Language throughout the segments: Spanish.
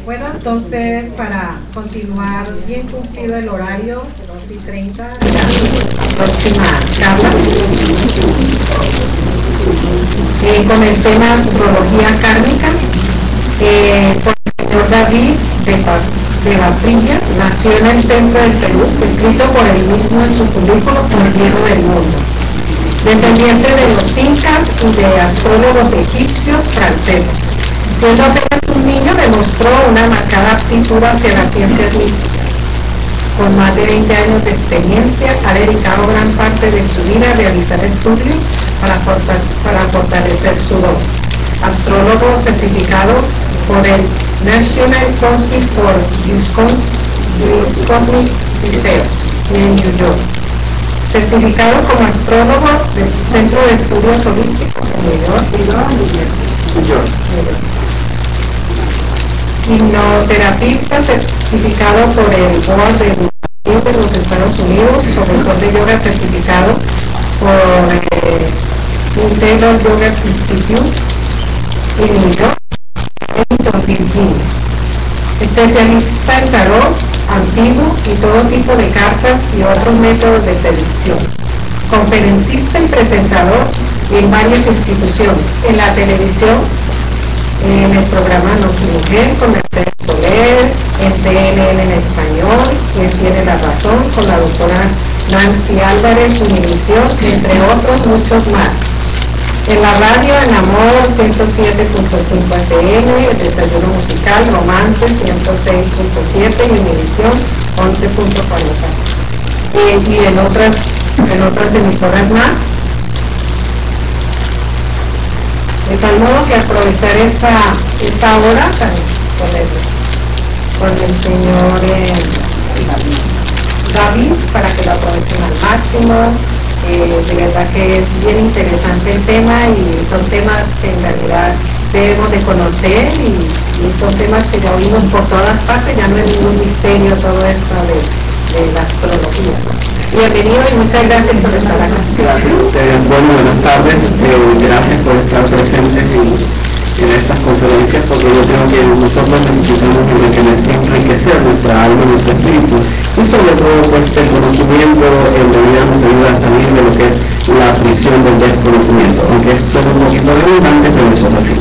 Bueno, entonces, para continuar bien cumplido el horario, 2:30, la próxima charla, con el tema astrología kármica, por el señor David de Batrilla, nació en el centro del Perú, escrito por él mismo en su currículo como Viejo del Mundo. Descendiente de los incas y de astrólogos egipcios franceses. Siendo apenas un niño, demostró una marcada aptitud hacia las ciencias místicas. Con más de 20 años de experiencia, ha dedicado gran parte de su vida a realizar estudios para fortalecer su don. Astrólogo certificado por el National Council for Cosmic Research en New York. Certificado como astrólogo del Centro de Estudios Holísticos en New York. Hipnoterapista certificado por el Board de los Estados Unidos, profesor de yoga certificado por Integral Yoga Institute en New York, Virginia. Especialista en tarot antiguo y todo tipo de cartas y otros métodos de predicción. Conferencista y presentador en varias instituciones, en la televisión, en el programa Noche Mujer con Mercedes Soler, en CNN en español, Quien tiene la razón, con la doctora Nancy Álvarez, Univisión, entre otros muchos más. En la radio, en Amor 107.5 FM, el Desayuno Musical, Romance 106.7 y Univisión 11.40. Y en otras emisoras más. De tal modo que aprovechar esta hora con el señor David para que lo aprovechen al máximo. De verdad que es bien interesante el tema y son temas que en realidad debemos de conocer y son temas que ya oímos por todas partes, ya no es ningún misterio todo esto de la astrología. Bienvenido y muchas gracias por estar acá. Gracias a ustedes. Bueno, buenas tardes. Gracias por estar presentes en estas conferencias, porque yo creo que nosotros necesitamos enriquecer nuestra alma, nuestro espíritu, y sobre todo pues el conocimiento en realidad nos ayuda a salir de lo que es la prisión del desconocimiento, aunque suena un poquito redundante, pero eso es así.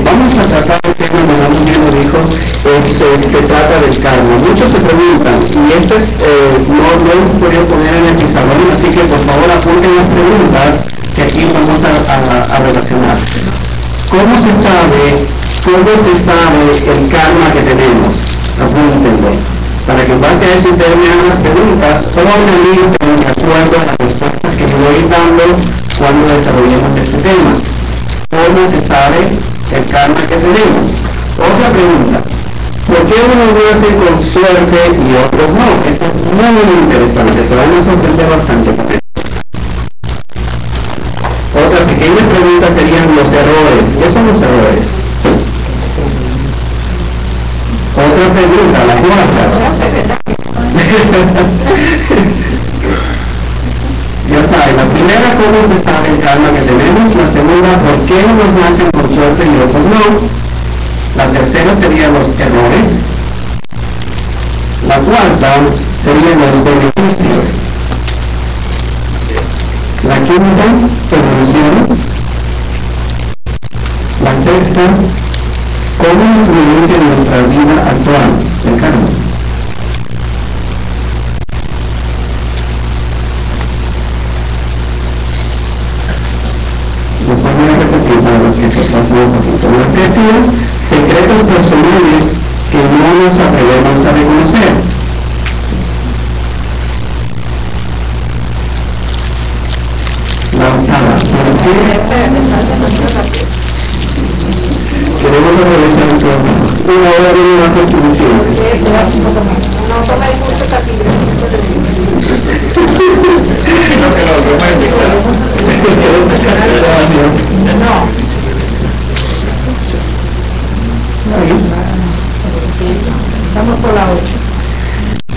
Vamos a tratar el tema, como bien lo dijo, se trata del karma. Muchos se preguntan, y esto es, no lo hemos podido poner en el pizarrón, así que por favor apunten las preguntas que aquí vamos a relacionar. ¿Cómo se sabe el karma que tenemos? Apúntenlo. Para que en base a eso ustedes me hagan las preguntas o analicen de acuerdo a las respuestas que yo voy dando cuando desarrollemos este tema. ¿Cómo se sabe el karma que tenemos? Otra pregunta. ¿Por qué unos nacen con suerte y otros no? Esto es muy interesante. Se van a sorprender bastante con esto. Otra pequeña pregunta serían los errores. ¿Qué son los errores? Otra pregunta, la cuarta. Ya saben, la primera, ¿cómo se sabe el karma que tenemos? La segunda, ¿por qué unos nacen con suerte y otros no? La tercera serían los errores. La cuarta serían los beneficios. La quinta, evolución. La sexta, ¿cómo influencia en nuestra vida actual el karma? Lo voy a repetir para los que se pasan un poquito. La séptima, secretos personales que no nos atrevemos a reconocer. La octava, queremos aprovechar el programa. Una hora viene a ser suficiente. No toma el curso capítulo. Vamos por la 8.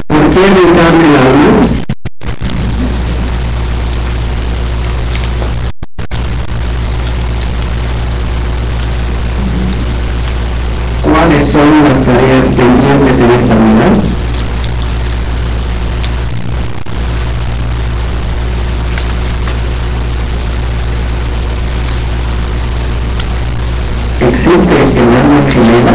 ¿Por qué el alma? ¿cuáles son las tareas pendientes en esta vida? ¿Existe el alma gemela?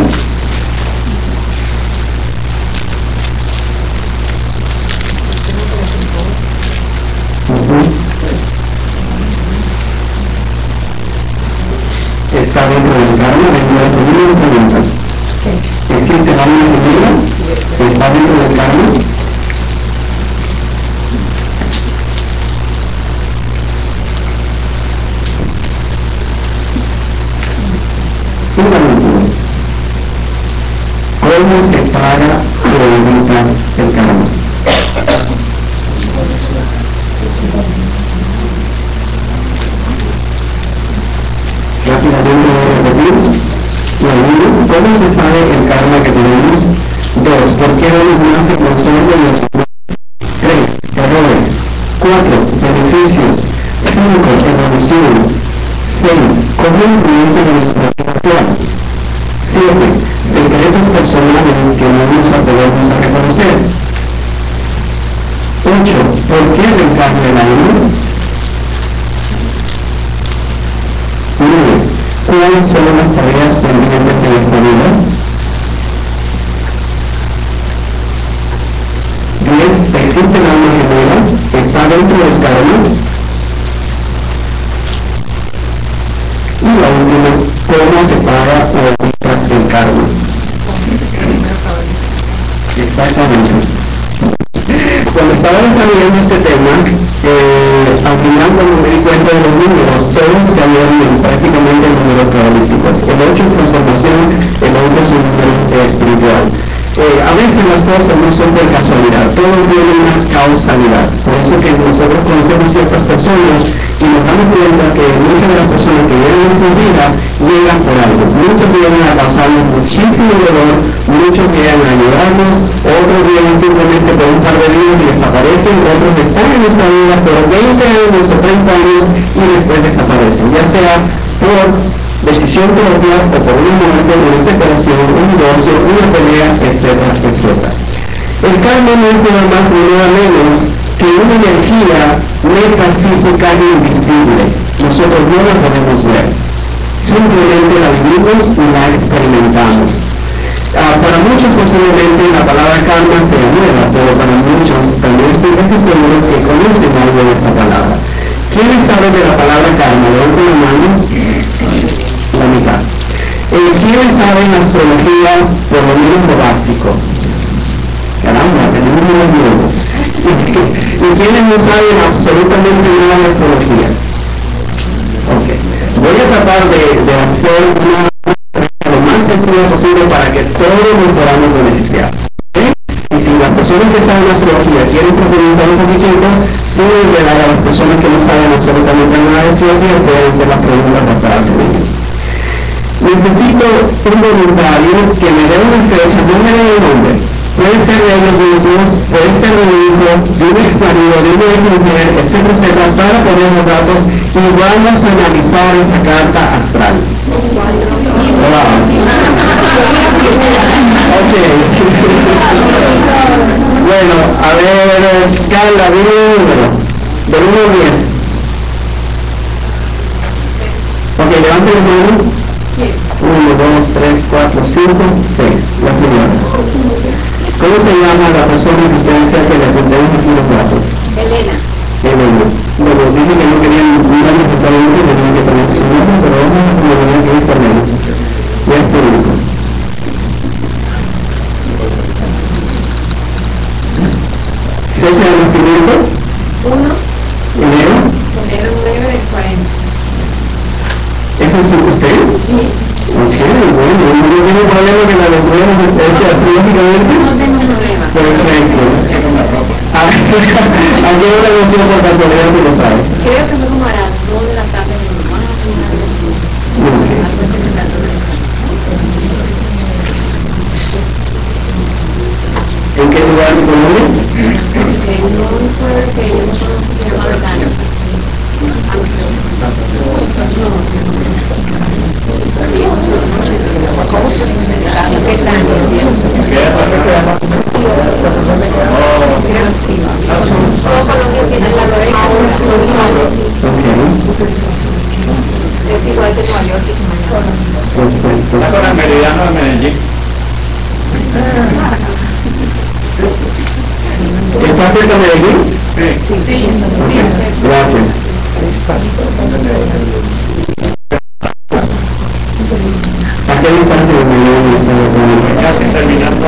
Está dentro del karma, dentro de la primera pregunta. ¿Existe el alma gemela? ¿Está dentro del karma? Fundamental. ¿Cómo se paga o evitas el karma? Rápidamente voy a repetir. ¿Cómo se sabe el karma que tenemos? 2. ¿Por qué nos nace con solo los 3. Errores. 4. Beneficios. 5. Evolución. 6. ¿Cómo influye en nuestra vida actual? 7. Secretos personales que no nos atrevemos a reconocer. 8. ¿Por qué reencarna el alma? 9. ¿Cuáles son las tareas pendientes de esta vida? 10. ¿Existe el alma gemela? ¿Está dentro del karma? Y la última, ¿cómo se paga o evita el karma? Exactamente. Cuando estaba desarrollando este tema, al final cuando me di cuenta de los números, todos cayeron prácticamente en números cabalísticos. El 8 es transformación, el 11 es un número espiritual. A veces las cosas no son por casualidad, todo tiene una causalidad. Por eso que nosotros conocemos ciertas personas y nos damos cuenta que muchas de las personas que llegan a nuestra vida llegan por algo. Muchos llegan a causarnos muchísimo dolor, muchos llegan a ayudarnos, otros llegan simplemente por un par de días y desaparecen, otros están en nuestra vida por 20 años o 30 años y después desaparecen, ya sea por decisión propia o por un momento de separación, un divorcio, una pelea, etcétera, etcétera. El karma no es nada más ni nada menos que una energía metafísica invisible. Nosotros no la podemos ver, simplemente la vivimos y la experimentamos. Para muchos posiblemente la palabra karma sea nueva, pero para muchos también estoy casi seguro que conocen algo de esta palabra. ¿Quiénes saben de la palabra karma? Levanten la mano. La mitad. ¿Quiénes saben astrología por lo menos lo básico? Caramba, tenemos unos nuevos. ¿Y quiénes no saben absolutamente nada de astrología? Ok. Voy a tratar de hacer una lo más sencilla posible para que todos nos podamos beneficiar. ¿Okay? Y si las personas que saben astrología quieren profundizar un poquitito, sin olvidar a las personas que no saben absolutamente nada de astrología, pueden hacer las preguntas basadas en ello. Necesito un voluntario que me dé una fecha, no me dé el nombre. Puede ser de ellos mismos, puede ser de un hijo, de un ex marido, de una ex mujer, etcétera, etcétera, para poner los datos y vamos a analizar esa carta astral. Wow. Ok. Bueno, a ver, Carla, dime un número. De 1 a 10. Ok, levante la mano. 1, 2, 3, 4, 5, 6. La primera. ¿Cómo se llama la persona que usted desea que le apuntemos aquí los datos? Elena. Elena. Bueno, dije que no quería mirar necesariamente, tenía que poner su nombre, pero vamos a poner que es Elena. Ya es público. Fecha de nacimiento. 1. Enero. Enero 9 del 40. ¿Eso es usted? Sí. Ok, bueno, no tengo problema que la lecturemos astrológicamente. No tengo problema. Perfecto. ¿A qué hora nació por casualidad si lo sabe? Creo que fue como a las 2 de la tarde de mi mamá. ¿En qué lugar se conoce? En un pueblo que yo no conozco que se llama Vergara. Es igual que Nueva York y Miami. Perfecto. Está con el meridiano de Medellín. ¿Está cerca de Medellín? Sí. Gracias. ¿A qué distancia de Medellín está? Casi terminando.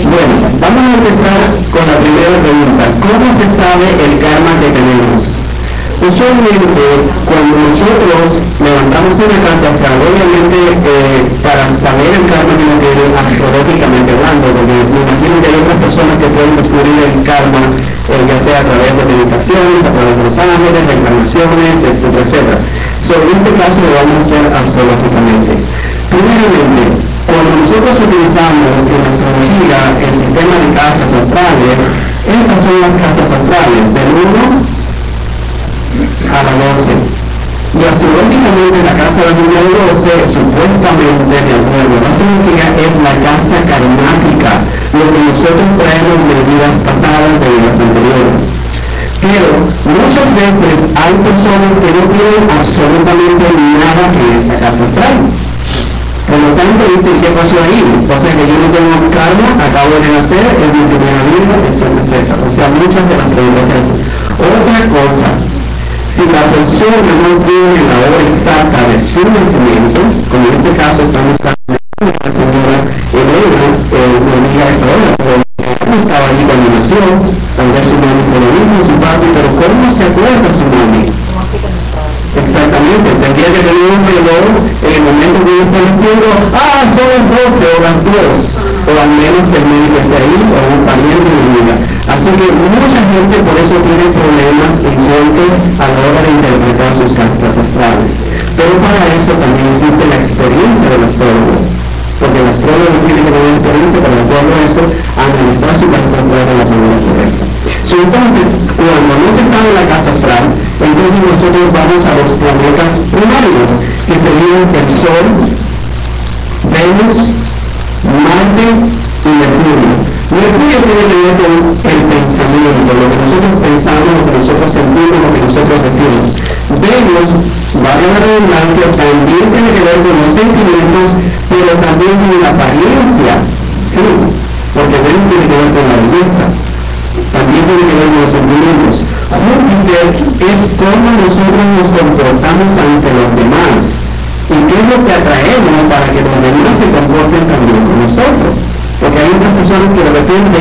Bueno, vamos a empezar con la primera pregunta. ¿Cómo se sabe el karma que tenemos? Usualmente, cuando nosotros levantamos una carta astral, obviamente para saber el karma que uno tiene astrológicamente hablando, porque me imagino que hay otras personas que pueden descubrir el karma, ya sea a través de meditaciones, a través de los ángeles, reencarnaciones, etcétera, etcétera. Sobre este caso lo vamos a hacer astrológicamente. Primeramente, cuando nosotros utilizamos en la astrología el sistema de casas astrales, estas son las casas astrales, del 1 a la 12. Y astrológicamente la casa del número 12, supuestamente, de acuerdo a la astrología, es la casa karmática, lo que nosotros traemos de vidas pasadas, de vidas anteriores. Pero muchas veces hay personas que no tienen absolutamente nada en esta casa astral. Por lo tanto, dicen, ¿qué pasó ahí? O sea que yo no tengo karma, acabo de nacer, es mi primera vida, etcétera, etcétera. O sea, muchas de las preguntas es otra cosa. Si la persona no tiene la hora exacta de su nacimiento, como en este caso estamos hablando de la señora Elena, mi amiga esa hora, no estaba allí cuando nació, tal vez su mami fue lo mismo, su padre, pero ¿cómo se acuerda su mami? Exactamente, tendría que tener un reloj en el momento que uno está diciendo, son las 12 o las 2, o al menos que el médico esté ahí, o un pariente de vida. Así que mucha gente por eso tiene problemas en cuanto a la hora de interpretar sus cartas astrales. Pero para eso también existe la experiencia del astrólogo, porque el astrólogo tiene que tener experiencia para, de acuerdo a eso, administrar su carta astral de la manera correcta. Entonces, cuando no se sabe la casa astral, entonces nosotros vamos a los planetas primarios, que serían el Sol, Venus, Marte y Mercurio. Mercurio tiene que ver con el pensamiento, lo que nosotros pensamos, lo que nosotros sentimos, lo que nosotros decimos. Venus, vale la redundancia, también tiene que ver con los sentimientos, pero también con la apariencia, sí, porque Venus tiene que ver con la belleza. También tiene que ver con los sentimientos. Júpiter es cómo nosotros nos comportamos ante los demás y qué es lo que atraemos para que los demás se comporten también con nosotros, porque hay otras personas que de repente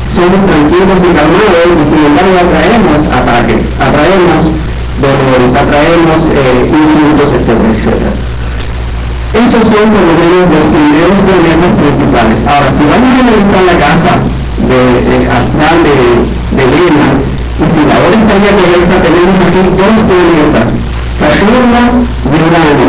somos tranquilos y calmados y sin embargo atraemos ataques, atraemos dolores, atraemos insultos, etcétera, etcétera. Esos son por lo menos los primeros planetas principales. Ahora, si vamos a analizar la casa astral de Elena, y si la hora estaría correcta, tenemos aquí dos planetas, Saturno y Urano.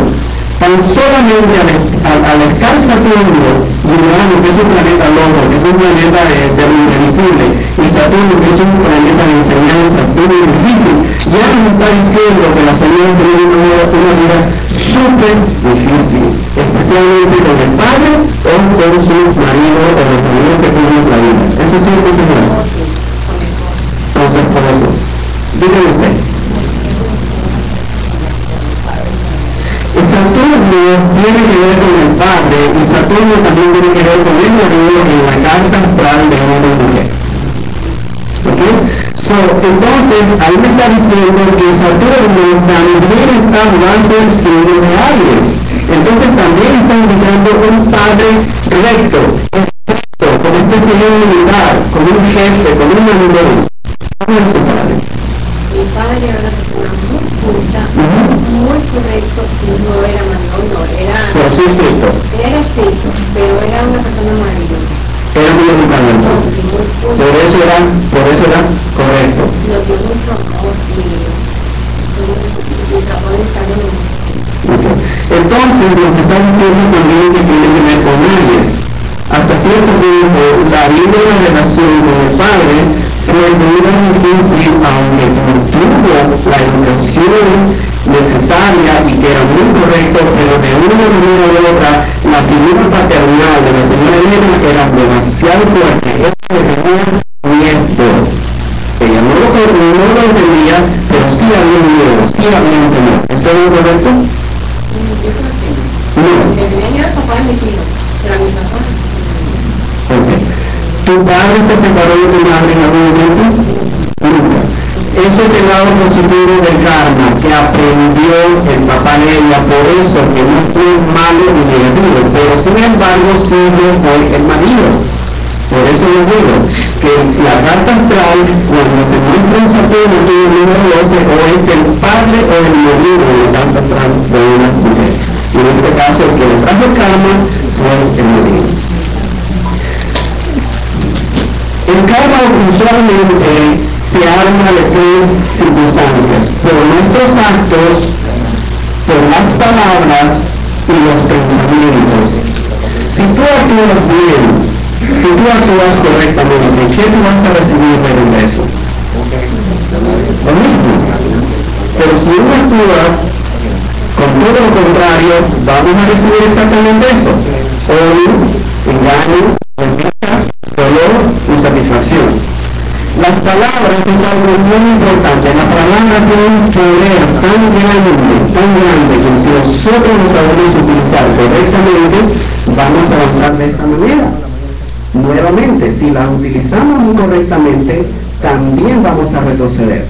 Tan solamente al estar Saturno y Urano, que es un planeta loco, que es un planeta de lo imprevisible, y Saturno, que es un planeta de enseñanza, Saturno y difícil, ya nos está diciendo que la señora tiene una vida súper difícil, especialmente con el padre o con su marido o los maridos que tienen en la vida. ¿Eso sí es señora? Entonces, por eso, dígame usted. El Saturno tiene que ver con el padre y Saturno también tiene que ver con el marido en la carta astral de hombre y mujer. ¿Ok? Entonces, ahí me está diciendo que Saturno también está bajo el signo de Aries. Entonces también está indicando un padre recto, con una especie de militar, con un jefe, con un mandón. ¿Cómo es su padre? Mi padre era una persona muy culta, muy correcto, y no era mandón, no, Pero sí estricto. era estricto, pero era una persona maravillosa. Era muy educado entonces. Por eso era correcto. Lo dio mucho amor y trató de estar en el mundo. Okay. Entonces nos está diciendo también que tiene que ver con Aries. Hasta cierto tiempo la vida de la relación con el padre fue muy difícil, aunque tuvo la educación necesaria y que era muy correcto, pero de una manera u otra la figura paternal de la señora Elena era demasiado fuerte. Ella le tenía miedo. Ella no lo entendía, pero sí había miedo, sí había un temor. ¿Está bien correcto? Yo creo que No. el que tenía el papá de mis hijos, era mi papá. Okay. ¿Tu padre se separó de tu madre en algún momento? Nunca. Eso es el lado positivo del karma, que aprendió el papá de ella, por eso que no fue malo ni negativo, pero sin embargo sí fue el marido. Por eso les digo que la carta astral, cuando se muestra en Saturno, tiene el número 12, o es el padre o el marido de la carta astral de una mujer. Y en este caso, el que le trajo el karma fue el marido. El karma usualmente se arma de tres circunstancias: por nuestros actos, por las palabras y los pensamientos. Si tú actúas bien, si tú actúas correctamente, ¿qué tú vas a recibir de regreso? Lo mismo. Pero si uno actúa con todo lo contrario, vamos a recibir exactamente eso: odio, engaño, mentira, dolor y satisfacción. Las palabras es algo muy importante. La palabra tiene un poder tan grande, que si nosotros lo sabemos utilizar correctamente, vamos a avanzar de esa manera. Nuevamente, si la utilizamos incorrectamente, también vamos a retroceder.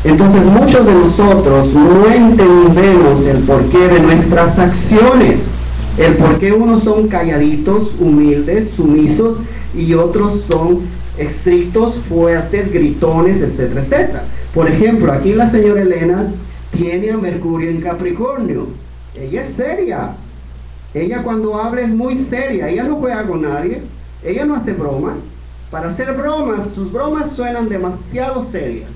Entonces, muchos de nosotros no entendemos el porqué de nuestras acciones, el por qué unos son calladitos, humildes, sumisos, y otros son estrictos, fuertes, gritones, etcétera, etcétera. Por ejemplo, aquí la señora Elena tiene a Mercurio en Capricornio. Ella es seria. Ella cuando habla es muy seria. Ella no juega con nadie. Ella no hace bromas. Para hacer bromas, sus bromas suenan demasiado serias.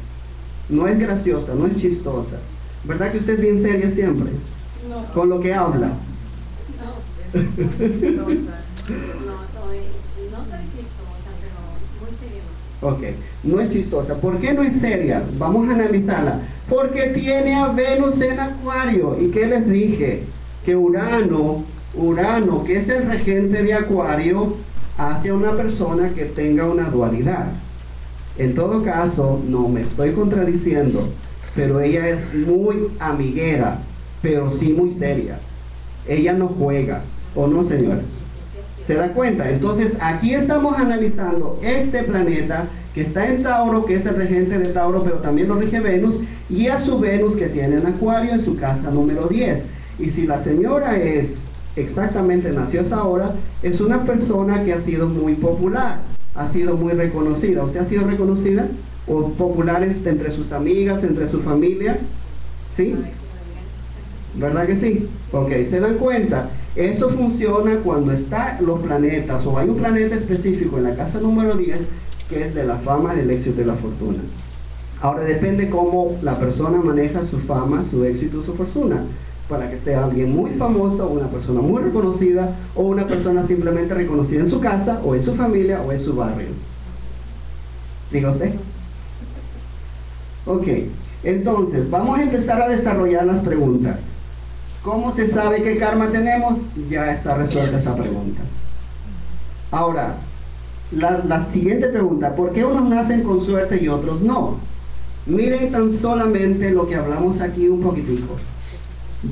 No es graciosa, no es chistosa. ¿Verdad que usted es bien seria siempre? No. Con lo que habla. No, soy chistosa, pero muy seriosa. Ok, no es chistosa. ¿Por qué no es seria? Vamos a analizarla. Porque tiene a Venus en Acuario. ¿Y qué les dije? Que Urano, que es el regente de Acuario, hace a una persona que tenga una dualidad. En todo caso, no me estoy contradiciendo, pero ella es muy amiguera, pero sí muy seria. Ella no juega, ¿o no, señora? ¿Se da cuenta? Entonces, aquí estamos analizando este planeta que está en Tauro, que es el regente de Tauro, pero también lo rige Venus, y a su Venus que tiene en Acuario en su casa número 10. Y si la señora exactamente nació a esa hora, es una persona que ha sido muy popular, ha sido muy reconocida. ¿Usted ha sido reconocida? ¿O populares entre sus amigas, entre su familia? ¿Sí? ¿Verdad que sí? Ok, ¿se dan cuenta? Eso funciona cuando están los planetas, o hay un planeta específico en la casa número 10, que es de la fama, del éxito y la fortuna. Ahora depende cómo la persona maneja su fama, su éxito, su fortuna, para que sea alguien muy famoso, una persona muy reconocida, o una persona simplemente reconocida en su casa, o en su familia, o en su barrio. ¿Diga usted? Ok, entonces vamos a empezar a desarrollar las preguntas. ¿Cómo se sabe qué karma tenemos? Ya está resuelta esa pregunta. Ahora, la siguiente pregunta: ¿por qué unos nacen con suerte y otros no? Miren tan solamente lo que hablamos aquí un poquitico.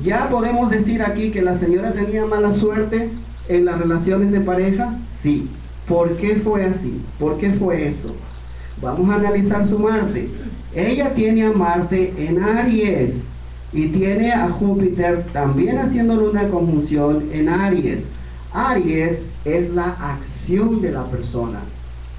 ¿Ya podemos decir aquí que la señora tenía mala suerte en las relaciones de pareja? Sí. ¿Por qué fue así? ¿Por qué fue eso? Vamos a analizar su Marte. Ella tiene a Marte en Aries y tiene a Júpiter también haciéndole una conjunción en Aries. Aries es la acción de la persona.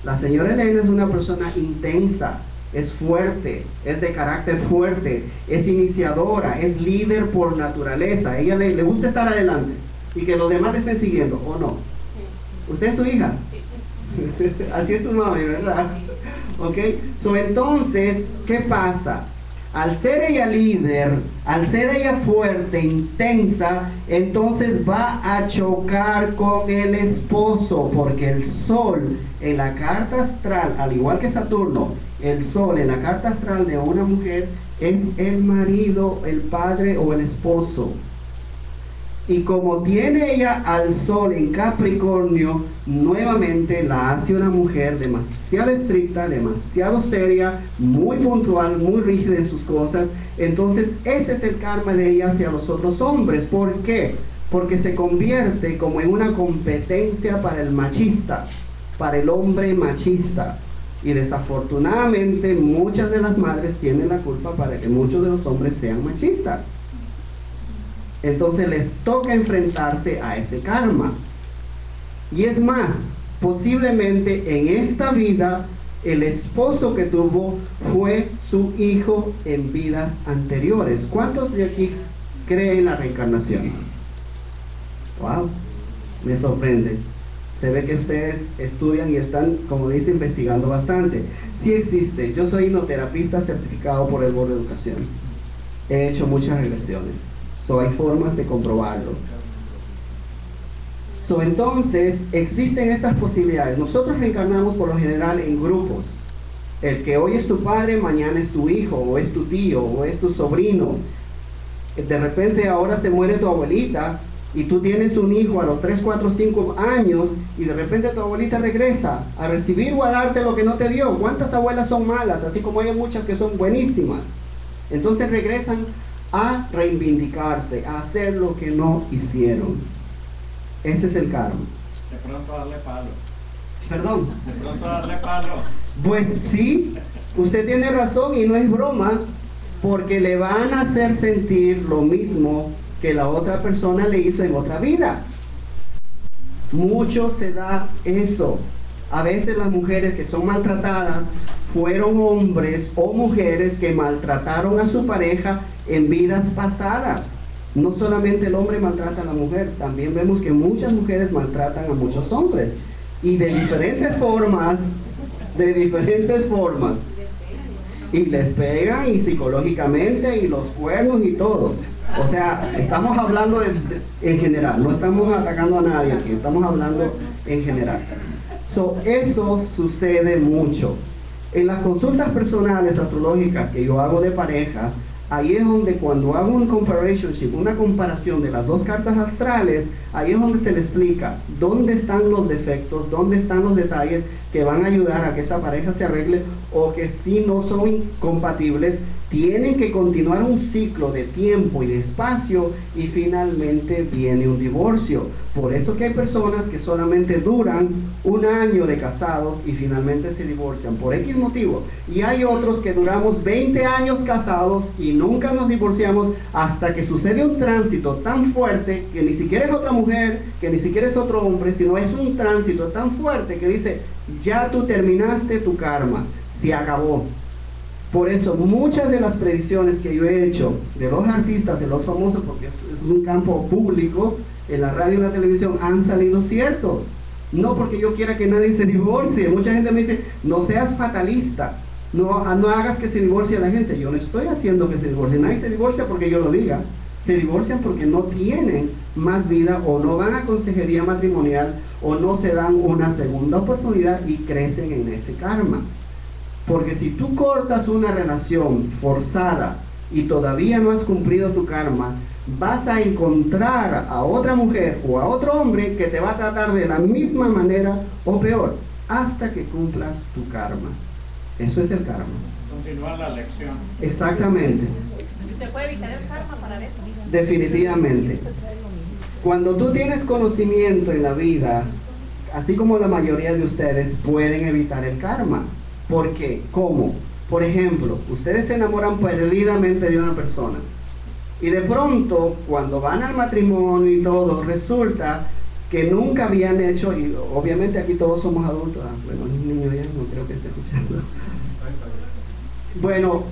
La señora Elena es una persona intensa, es fuerte, es de carácter fuerte, es iniciadora, es líder por naturaleza. A ella le gusta estar adelante y que los demás le estén siguiendo, ¿o no? ¿Usted es su hija? Así es tu mami, ¿verdad? ¿Ok? Entonces, ¿qué pasa? Al ser ella líder, al ser ella fuerte, intensa, entonces va a chocar con el esposo, porque el Sol en la carta astral, al igual que Saturno, el Sol en la carta astral de una mujer es el marido, el padre o el esposo. Y como tiene ella al sol en Capricornio, nuevamente la hace una mujer demasiado estricta, demasiado seria, muy puntual, muy rígida en sus cosas. Entonces ese es el karma de ella hacia los otros hombres. ¿Por qué? Porque se convierte como en una competencia para el machista, para el hombre machista. Y desafortunadamente muchas de las madres tienen la culpa para que muchos de los hombres sean machistas. Entonces les toca enfrentarse a ese karma. Y es más, posiblemente en esta vida el esposo que tuvo fue su hijo en vidas anteriores. ¿Cuántos de aquí creen en la reencarnación? Wow, me sorprende. Se ve que ustedes estudian y están, como dice, investigando bastante. Sí existe. Yo soy hipnoterapista certificado por el Board de Educación. He hecho muchas regresiones. Hay formas de comprobarlo. Entonces, existen esas posibilidades. Nosotros reencarnamos por lo general en grupos. El que hoy es tu padre, mañana es tu hijo, o es tu tío, o es tu sobrino. De repente ahora se muere tu abuelita, y tú tienes un hijo a los 3, 4, 5 años, y de repente tu abuelita regresa a recibir o a darte lo que no te dio. ¿Cuántas abuelas son malas? Así como hay muchas que son buenísimas. Entonces regresan a reivindicarse, a hacer lo que no hicieron. Ese es el karma. De pronto darle palo. Perdón. De pronto darle palo. Pues sí, usted tiene razón y no es broma, porque le van a hacer sentir lo mismo que la otra persona le hizo en otra vida. Mucho se da eso. A veces las mujeres que son maltratadas fueron hombres o mujeres que maltrataron a su pareja en vidas pasadas. No solamente el hombre maltrata a la mujer, también vemos que muchas mujeres maltratan a muchos hombres. Y de diferentes formas, y les pegan y psicológicamente y los cuernos y todo. O sea, estamos hablando en general, no estamos atacando a nadie aquí, estamos hablando en general. Eso sucede mucho. En las consultas personales astrológicas que yo hago de pareja, ahí es donde cuando hago un comparationship, una comparación de las dos cartas astrales, ahí es donde se le explica dónde están los defectos, dónde están los detalles que van a ayudar a que esa pareja se arregle, o que si no son incompatibles, tienen que continuar un ciclo de tiempo y de espacio, y finalmente viene un divorcio. Por eso que hay personas que solamente duran 1 año de casados y finalmente se divorcian por X motivo, y hay otros que duramos 20 años casados y nunca nos divorciamos hasta que sucede un tránsito tan fuerte que ni siquiera es otra mujer, que ni siquiera es otro hombre, sino es un tránsito tan fuerte que dice: ya tú terminaste tu karma, se acabó. Por eso muchas de las predicciones que yo he hecho de los artistas, de los famosos, porque es un campo público, en la radio y en la televisión, han salido ciertos. No porque yo quiera que nadie se divorcie. Mucha gente me dice: no seas fatalista, no hagas que se divorcie la gente. Yo no estoy haciendo que se divorcie. Nadie se divorcia porque yo lo diga. Se divorcian porque no tienen más vida, o no van a consejería matrimonial, o no se dan una segunda oportunidad y crecen en ese karma. Porque si tú cortas una relación forzada y todavía no has cumplido tu karma, vas a encontrar a otra mujer o a otro hombre que te va a tratar de la misma manera o peor, hasta que cumplas tu karma. Eso es el karma. Continúa la lección. Exactamente. ¿Se puede evitar el karma para eso? Definitivamente. Cuando tú tienes conocimiento en la vida, así como la mayoría de ustedes, pueden evitar el karma. ¿Por qué? ¿Cómo? Por ejemplo, ustedes se enamoran perdidamente de una persona, y de pronto, cuando van al matrimonio y todo, resulta que nunca habían hecho, y obviamente aquí todos somos adultos, bueno, un niño ya no creo que esté escuchando. Bueno,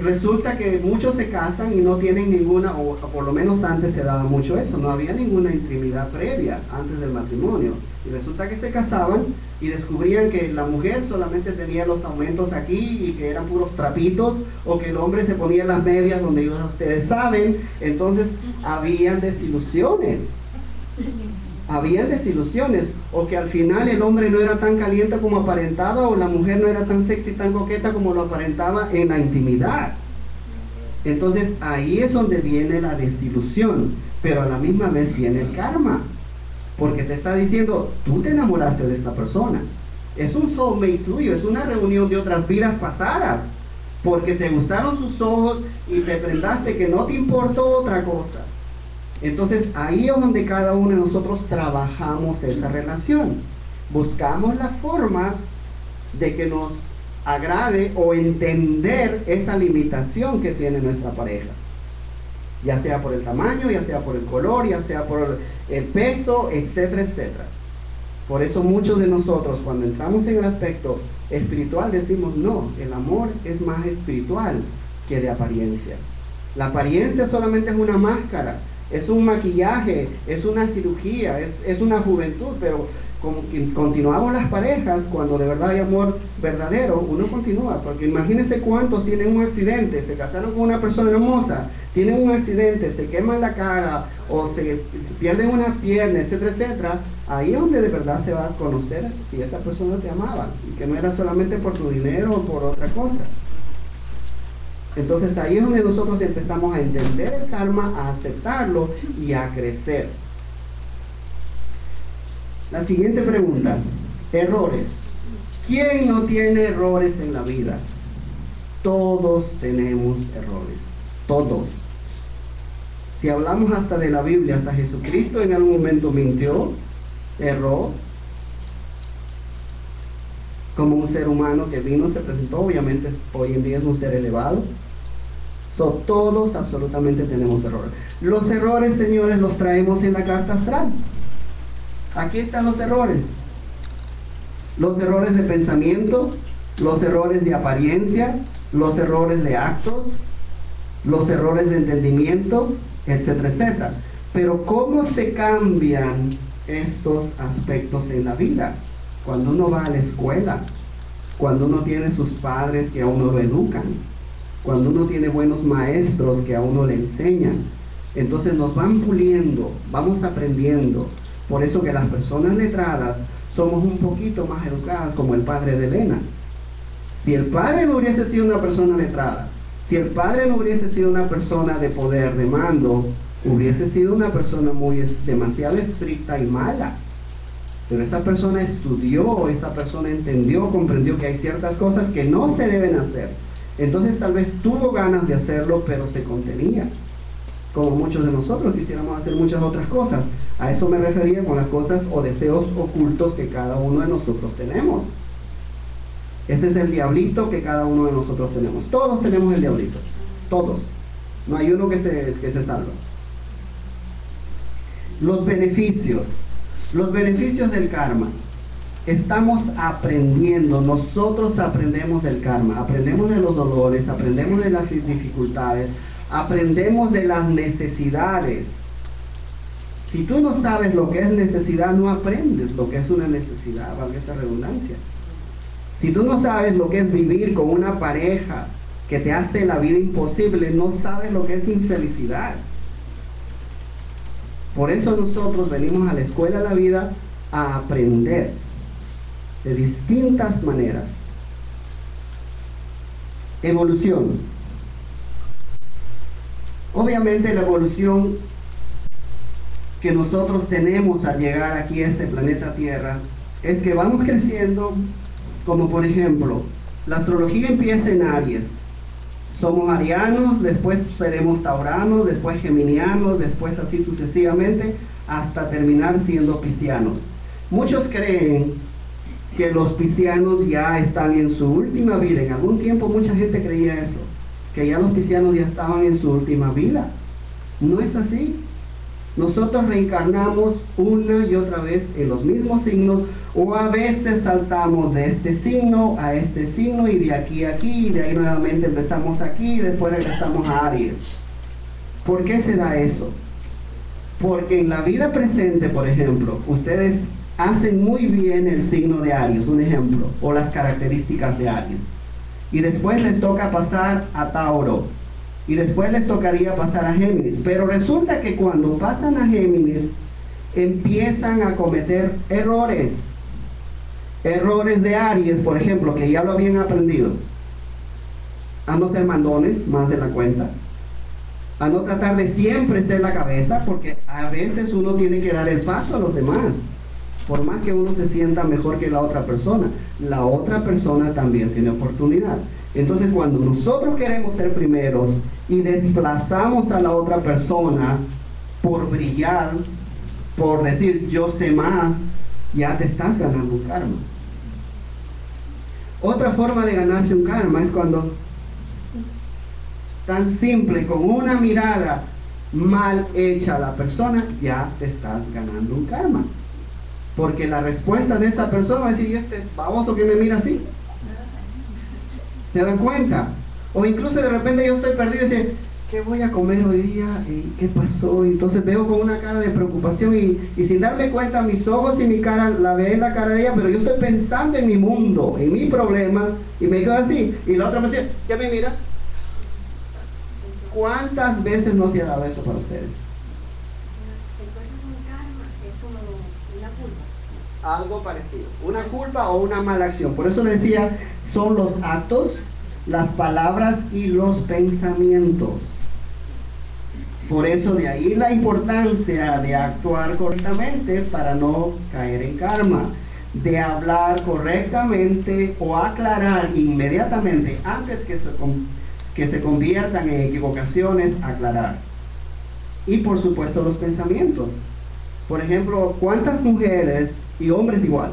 resulta que muchos se casan y no tienen ninguna, o por lo menos antes se daba mucho eso, no había ninguna intimidad previa antes del matrimonio. Y resulta que se casaban y descubrían que la mujer solamente tenía los aumentos aquí y que eran puros trapitos, o que el hombre se ponía las medias donde ustedes saben. Entonces habían desilusiones. O que al final el hombre no era tan caliente como aparentaba, o la mujer no era tan sexy, tan coqueta como lo aparentaba en la intimidad. Entonces ahí es donde viene la desilusión, pero a la misma vez viene el karma, porque te está diciendo, tú te enamoraste de esta persona, es un soulmate tuyo, es una reunión de otras vidas pasadas, porque te gustaron sus ojos y te prendaste que no te importó otra cosa. Entonces ahí es donde cada uno de nosotros trabajamos esa relación, buscamos la forma de que nos agrade o entender esa limitación que tiene nuestra pareja, ya sea por el tamaño, ya sea por el color, ya sea por el peso, etcétera, etcétera. Por eso muchos de nosotros cuando entramos en el aspecto espiritual decimos no, el amor es más espiritual que de apariencia. La apariencia solamente es una máscara, es un maquillaje, es una cirugía, es una juventud, pero como que continuamos las parejas, cuando de verdad hay amor verdadero, uno continúa, porque imagínense cuántos tienen un accidente, se casaron con una persona hermosa, tienen un accidente, se queman la cara, o se pierden una pierna, etcétera, etcétera. Ahí es donde de verdad se va a conocer si esa persona te amaba, y que no era solamente por tu dinero o por otra cosa. Entonces ahí es donde nosotros empezamos a entender el karma, a aceptarlo y a crecer. La siguiente pregunta, errores. ¿Quién no tiene errores en la vida? Todos tenemos errores, todos. Si hablamos hasta de la Biblia, hasta Jesucristo en algún momento mintió, erró, como un ser humano que vino, se presentó, obviamente hoy en día es un ser elevado. Todos absolutamente tenemos errores. Los errores, señores, los traemos en la carta astral. Aquí están los errores. Los errores de pensamiento, los errores de apariencia, los errores de actos, los errores de entendimiento, etcétera, etcétera. Pero ¿cómo se cambian estos aspectos en la vida? Cuando uno va a la escuela, cuando uno tiene sus padres que a uno lo educan, cuando uno tiene buenos maestros que a uno le enseñan, entonces nos van puliendo, vamos aprendiendo. Por eso que las personas letradas somos un poquito más educadas, como el padre de Elena. Si el padre no hubiese sido una persona letrada, si el padre no hubiese sido una persona de poder, de mando, hubiese sido una persona demasiado estricta y mala. Pero esa persona estudió, esa persona entendió, comprendió que hay ciertas cosas que no se deben hacer. Entonces tal vez tuvo ganas de hacerlo, pero se contenía. Como muchos de nosotros quisiéramos hacer muchas otras cosas. A eso me refería con las cosas o deseos ocultos que cada uno de nosotros tenemos. Ese es el diablito que cada uno de nosotros tenemos. Todos tenemos el diablito. Todos. No hay uno que se salva. Los beneficios. Los beneficios del karma. Estamos aprendiendo, nosotros aprendemos del karma, aprendemos de los dolores, aprendemos de las dificultades, aprendemos de las necesidades. Si tú no sabes lo que es necesidad, no aprendes lo que es una necesidad, valga esa redundancia. Si tú no sabes lo que es vivir con una pareja que te hace la vida imposible, no sabes lo que es infelicidad. Por eso nosotros venimos a la escuela de la vida a aprender de distintas maneras. Evolución. Obviamente la evolución que nosotros tenemos al llegar aquí a este planeta Tierra es que vamos creciendo, como por ejemplo, la astrología empieza en Aries. Somos arianos, después seremos tauranos, después geminianos, después así sucesivamente, hasta terminar siendo piscianos. Muchos creen que los piscianos ya están en su última vida. En algún tiempo mucha gente creía eso, que ya los piscianos ya estaban en su última vida. No es así. Nosotros reencarnamos una y otra vez en los mismos signos, o a veces saltamos de este signo a este signo, y de aquí a aquí, y de ahí nuevamente empezamos aquí, y después regresamos a Aries. ¿Por qué se da eso? Porque en la vida presente, por ejemplo, ustedes hacen muy bien el signo de Aries, un ejemplo, o las características de Aries, y después les toca pasar a Tauro, y después les tocaría pasar a Géminis. Pero resulta que cuando pasan a Géminis empiezan a cometer errores de Aries, por ejemplo, que ya lo habían aprendido, a no ser mandones más de la cuenta, a no tratar de siempre ser la cabeza, porque a veces uno tiene que dar el paso a los demás. Por más que uno se sienta mejor que la otra persona también tiene oportunidad. Entonces, cuando nosotros queremos ser primeros y desplazamos a la otra persona por brillar, por decir yo sé más, ya te estás ganando un karma. Otra forma de ganarse un karma es cuando, tan simple, con una mirada mal hecha a la persona, ya te estás ganando un karma. Porque la respuesta de esa persona va a decir, ¿y este baboso que me mira así? ¿Se dan cuenta? O incluso de repente yo estoy perdido y dice, ¿qué voy a comer hoy día? ¿Qué pasó? Entonces veo con una cara de preocupación y sin darme cuenta, mis ojos y mi cara la veo en la cara de ella, pero yo estoy pensando en mi mundo, en mi problema, y me quedo así. Y la otra me dice, ¿qué me miras? ¿Cuántas veces no se ha dado eso para ustedes? Entonces un karma es como una culpa. Algo parecido, una culpa o una mala acción. Por eso le decía, son los actos, las palabras y los pensamientos. Por eso de ahí la importancia de actuar correctamente para no caer en karma, de hablar correctamente o aclarar inmediatamente antes que se conviertan en equivocaciones, aclarar. Y por supuesto los pensamientos. Por ejemplo, ¿cuántas mujeres y hombres igual?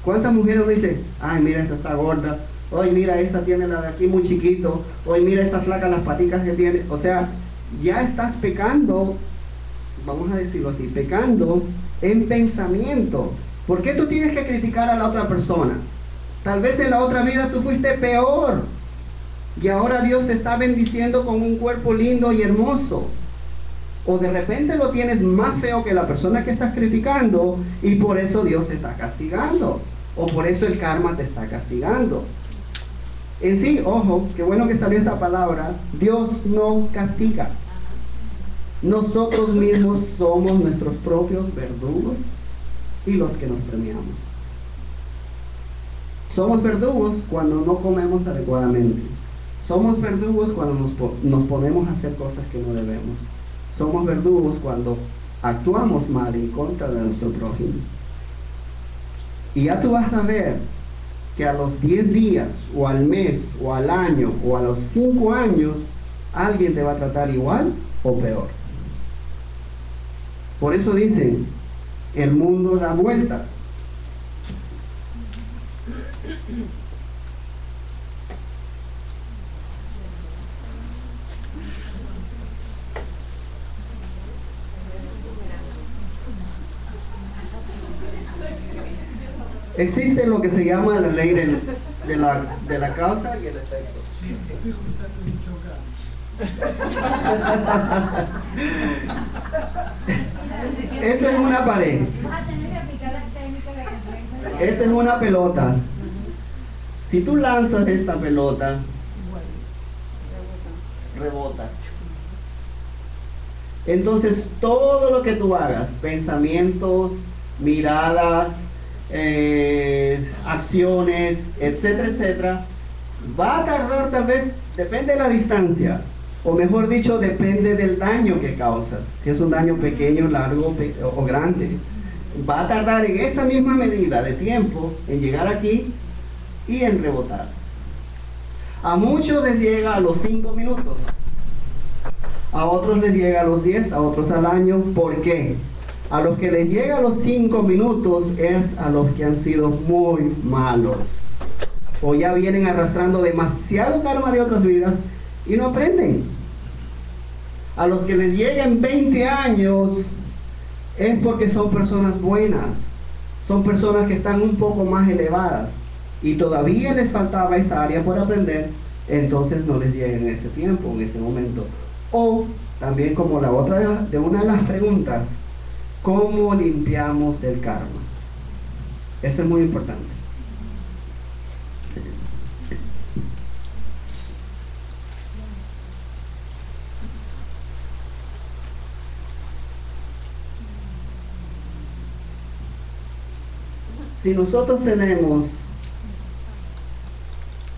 ¿Cuántas mujeres dicen, ay, mira, esa está gorda, hoy mira, esa tiene la de aquí muy chiquito, hoy mira, esa flaca las paticas que tiene? O sea, ya estás pecando, vamos a decirlo así, pecando en pensamiento. ¿Por qué tú tienes que criticar a la otra persona? Tal vez en la otra vida tú fuiste peor y ahora Dios te está bendiciendo con un cuerpo lindo y hermoso. O de repente lo tienes más feo que la persona que estás criticando y por eso Dios te está castigando. O por eso el karma te está castigando. En sí, ojo, qué bueno que salió esa palabra, Dios no castiga. Nosotros mismos somos nuestros propios verdugos y los que nos premiamos. Somos verdugos cuando no comemos adecuadamente. Somos verdugos cuando nos ponemos a hacer cosas que no debemos. Somos verdugos cuando actuamos mal en contra de nuestro prójimo. Y ya tú vas a ver que a los 10 días, o al mes, o al año, o a los 5 años, alguien te va a tratar igual o peor. Por eso dicen, el mundo da vueltas. Existe lo que se llama la ley de la causa y el efecto. Esto es una pared. Esta es una pelota. Si tú lanzas esta pelota, rebota. Entonces todo lo que tú hagas, pensamientos, miradas, acciones, etcétera, etcétera, va a tardar, tal vez, depende de la distancia, o mejor dicho, depende del daño que causas. Si es un daño pequeño, largo o grande, va a tardar en esa misma medida de tiempo en llegar aquí y en rebotar. A muchos les llega a los 5 minutos, a otros les llega a los 10, a otros al año. ¿Por qué? A los que les llega a los 5 minutos es a los que han sido muy malos, o ya vienen arrastrando demasiado karma de otras vidas y no aprenden. A los que les lleguen 20 años es porque son personas buenas, son personas que están un poco más elevadas y todavía les faltaba esa área por aprender, entonces no les llega en ese tiempo, en ese momento. O también, como la otra de una de las preguntas, ¿cómo limpiamos el karma? Eso es muy importante. Si nosotros tenemos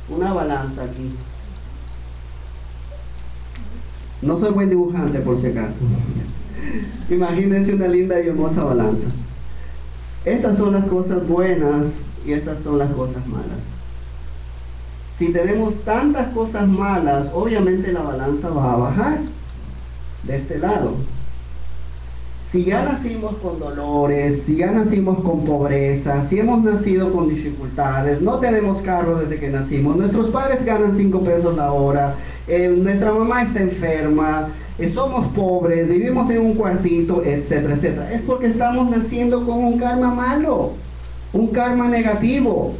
una balanza aquí No soy buen dibujante por si acaso. Imagínense una linda y hermosa balanza. Estas son las cosas buenas y estas son las cosas malas. Si tenemos tantas cosas malas, obviamente la balanza va a bajar de este lado. Si ya nacimos con dolores, si ya nacimos con pobreza, si hemos nacido con dificultades, no tenemos carro desde que nacimos, nuestros padres ganan 5 pesos la hora, nuestra mamá está enferma, somos pobres, vivimos en un cuartito, etcétera, etcétera. Es porque estamos naciendo con un karma malo, un karma negativo.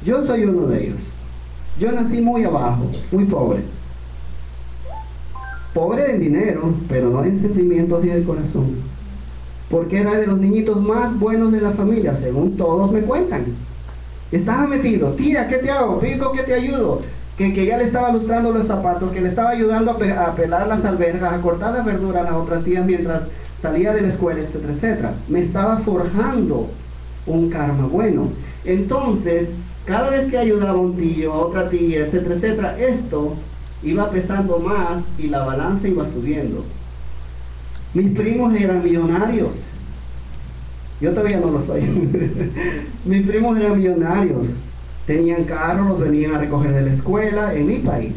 Yo soy uno de ellos. Yo nací muy abajo, muy pobre. Pobre en dinero, pero no en sentimientos y de corazón. Porque era de los niñitos más buenos de la familia, según todos me cuentan. Estaba metido, tía, ¿qué te hago? Pico, ¿qué te ayudo? Que ya le estaba lustrando los zapatos, que le estaba ayudando a pelar las alberjas, a cortar la verdura a las otras tías mientras salía de la escuela, etcétera, etcétera. Me estaba forjando un karma bueno. Entonces, cada vez que ayudaba a un tío, a otra tía, etcétera, etcétera, esto iba pesando más y la balanza iba subiendo. Mis primos eran millonarios. Yo todavía no lo soy. Mis primos eran millonarios. Tenían carros, los venían a recoger de la escuela en mi país.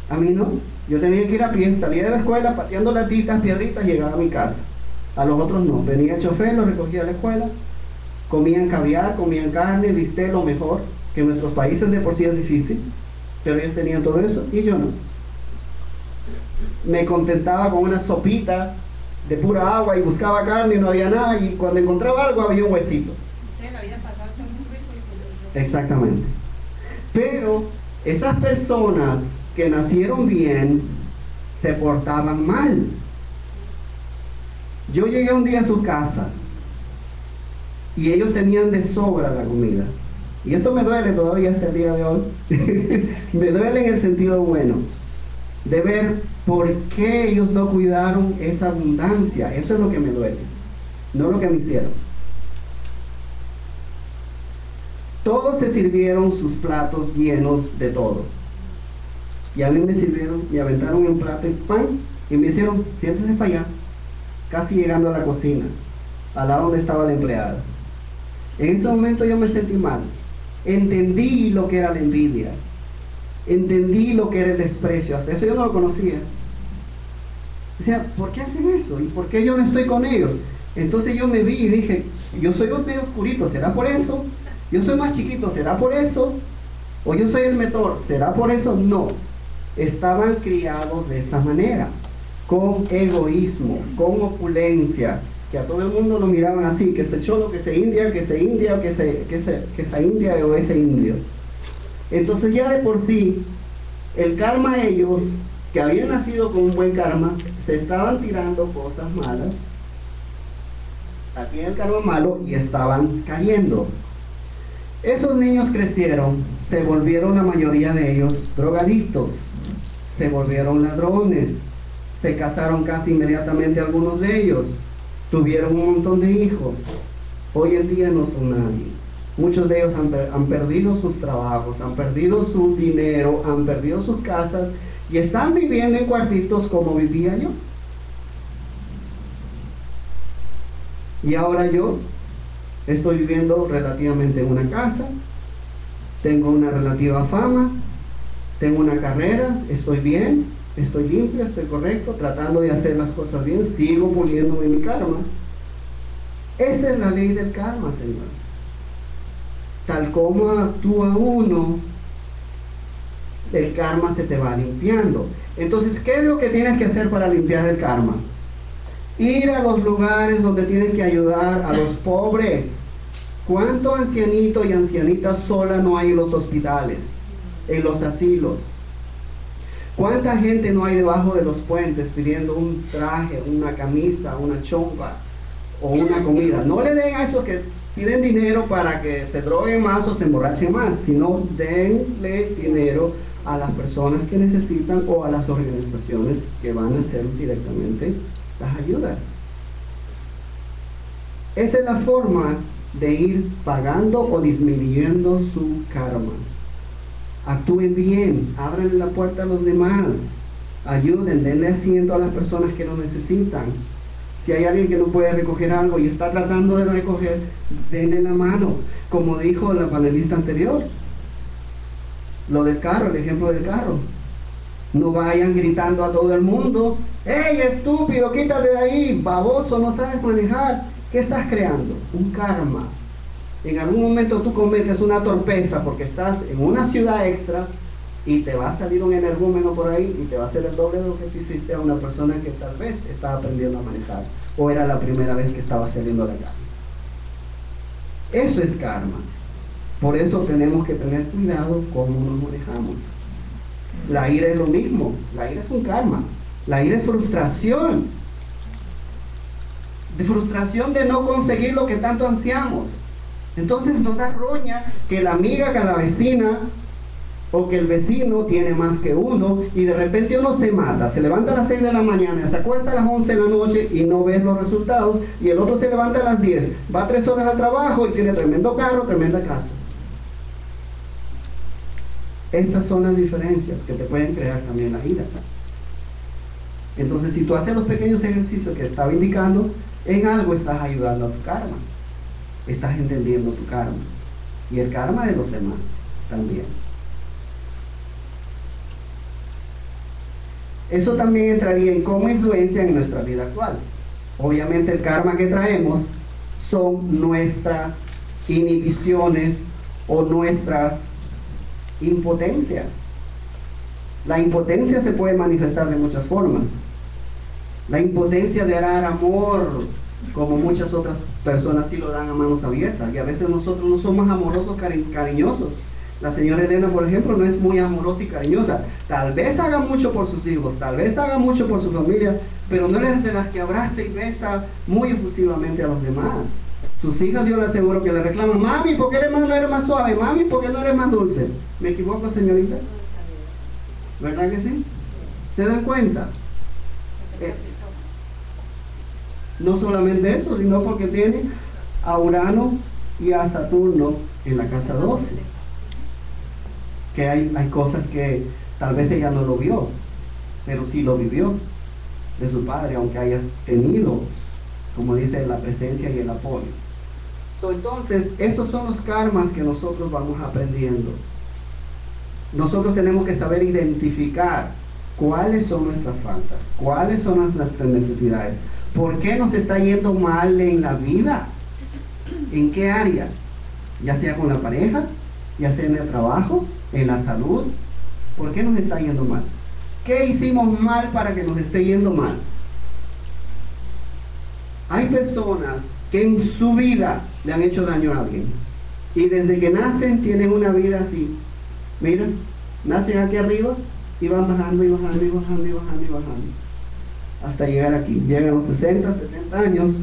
A mí no. Yo tenía que ir a pie, salía de la escuela pateando latitas, piedritas, llegaba a mi casa. A los otros no. Venía el chofer, los recogía a la escuela. Comían caviar, comían carne, bistec, lo mejor, que en nuestros países de por sí es difícil. Pero ellos tenían todo eso y yo no. Me contentaba con una sopita de pura agua y buscaba carne y no había nada, y cuando encontraba algo había un huesito. Exactamente. Pero esas personas que nacieron bien se portaban mal. Yo llegué un día a su casa y ellos tenían de sobra la comida. Y esto me duele todavía hasta el día de hoy. Me duele en el sentido bueno de ver por qué ellos no cuidaron esa abundancia. Eso es lo que me duele, no lo que me hicieron. Todos se sirvieron sus platos llenos de todo. Y a mí me sirvieron, me aventaron un plato de pan y me hicieron, siéntese para allá, casi llegando a la cocina, al lado donde estaba la empleada. En ese momento yo me sentí mal. Entendí lo que era la envidia. Entendí lo que era el desprecio. Hasta eso yo no lo conocía. Decía, ¿por qué hacen eso? ¿Y por qué yo no estoy con ellos? Entonces yo me vi y dije, yo soy un medio oscurito, ¿será por eso? Yo soy más chiquito, ¿será por eso? ¿O yo soy el mentor, ¿será por eso? No. Estaban criados de esa manera, con egoísmo, con opulencia, que a todo el mundo lo miraban así, que ese cholo, que se india, que se india, que esa india o ese indio. Entonces ya de por sí, el karma, ellos, que habían nacido con un buen karma, se estaban tirando cosas malas, aquí en el karma malo, y estaban cayendo. Esos niños crecieron, se volvieron la mayoría de ellos drogadictos, se volvieron ladrones, se casaron casi inmediatamente algunos de ellos, tuvieron un montón de hijos. Hoy en día no son nadie. Muchos de ellos han perdido sus trabajos, han perdido su dinero, han perdido sus casas y están viviendo en cuartitos como vivía yo. Y ahora yo estoy viviendo relativamente en una casa, tengo una relativa fama, tengo una carrera, estoy bien, estoy limpio, estoy correcto, tratando de hacer las cosas bien, sigo puliéndome mi karma. Esa es la ley del karma, Señor. Tal como actúa uno, el karma se te va limpiando. Entonces, ¿qué es lo que tienes que hacer para limpiar el karma? Ir a los lugares donde tienes que ayudar a los pobres. ¿Cuánto ancianito y ancianita sola no hay en los hospitales, en los asilos? ¿Cuánta gente no hay debajo de los puentes pidiendo un traje, una camisa, una chompa o una comida? No le den a esos que piden dinero para que se droguen más o se emborrachen más, sino denle dinero a las personas que necesitan o a las organizaciones que van a hacer directamente las ayudas. Esa es la forma de ir pagando o disminuyendo su karma. Actúen bien, abran la puerta a los demás, ayuden, denle asiento a las personas que lo necesitan. Si hay alguien que no puede recoger algo y está tratando de recoger, denle la mano, como dijo la panelista anterior. Lo del carro, el ejemplo del carro. No vayan gritando a todo el mundo: ¡Ey, estúpido, quítate de ahí! ¡Baboso, no sabes manejar! ¿Qué estás creando? Un karma. En algún momento tú cometes una torpeza porque estás en una ciudad extra y te va a salir un energúmeno por ahí y te va a hacer el doble de lo que tú hiciste a una persona que tal vez estaba aprendiendo a manejar o era la primera vez que estaba saliendo de la calle. Eso es karma. Por eso tenemos que tener cuidado cómo nos manejamos. La ira es lo mismo. La ira es un karma. La ira es frustración. De frustración de no conseguir lo que tanto ansiamos. Entonces nos da roña que la amiga, que la vecina o que el vecino tiene más que uno y de repente uno se mata, se levanta a las 6 de la mañana, se acuesta a las 11 de la noche y no ves los resultados, y el otro se levanta a las 10, va 3 horas al trabajo y tiene tremendo carro, tremenda casa. Esas son las diferencias que te pueden crear también la ira. Entonces, si tú haces los pequeños ejercicios que estaba indicando, en algo estás ayudando a tu karma. Estás entendiendo tu karma. Y el karma de los demás también. Eso también entraría en cómo influencia en nuestra vida actual. Obviamente el karma que traemos son nuestras inhibiciones o nuestras impotencias. La impotencia se puede manifestar de muchas formas. La impotencia de dar amor, como muchas otras personas sí lo dan a manos abiertas, y a veces nosotros no somos amorosos, cariñosos. La señora Elena, por ejemplo, no es muy amorosa y cariñosa. Tal vez haga mucho por sus hijos, tal vez haga mucho por su familia, pero no es de las que abraza y besa muy efusivamente a los demás. Sus hijas, yo le aseguro que le reclaman: mami, ¿por qué no eres más suave? Mami, ¿por qué no eres más dulce? ¿Me equivoco, señorita? ¿Verdad que sí? ¿Se dan cuenta? No solamente eso, sino porque tiene a Urano y a Saturno en la casa 12. Que hay cosas que tal vez ella no lo vio, pero sí lo vivió de su padre, aunque haya tenido, como dice, la presencia y el apoyo. Entonces, esos son los karmas que nosotros vamos aprendiendo. Nosotros tenemos que saber identificar cuáles son nuestras faltas, cuáles son nuestras necesidades, por qué nos está yendo mal en la vida, en qué área, ya sea con la pareja, ya sea en el trabajo, en la salud. ¿Por qué nos está yendo mal? ¿Qué hicimos mal para que nos esté yendo mal? Hay personas que en su vida le han hecho daño a alguien y desde que nacen tienen una vida así. Mira, nacen aquí arriba y van bajando y bajando y bajando y bajando y bajando hasta llegar aquí. Llegan a los 60, 70 años,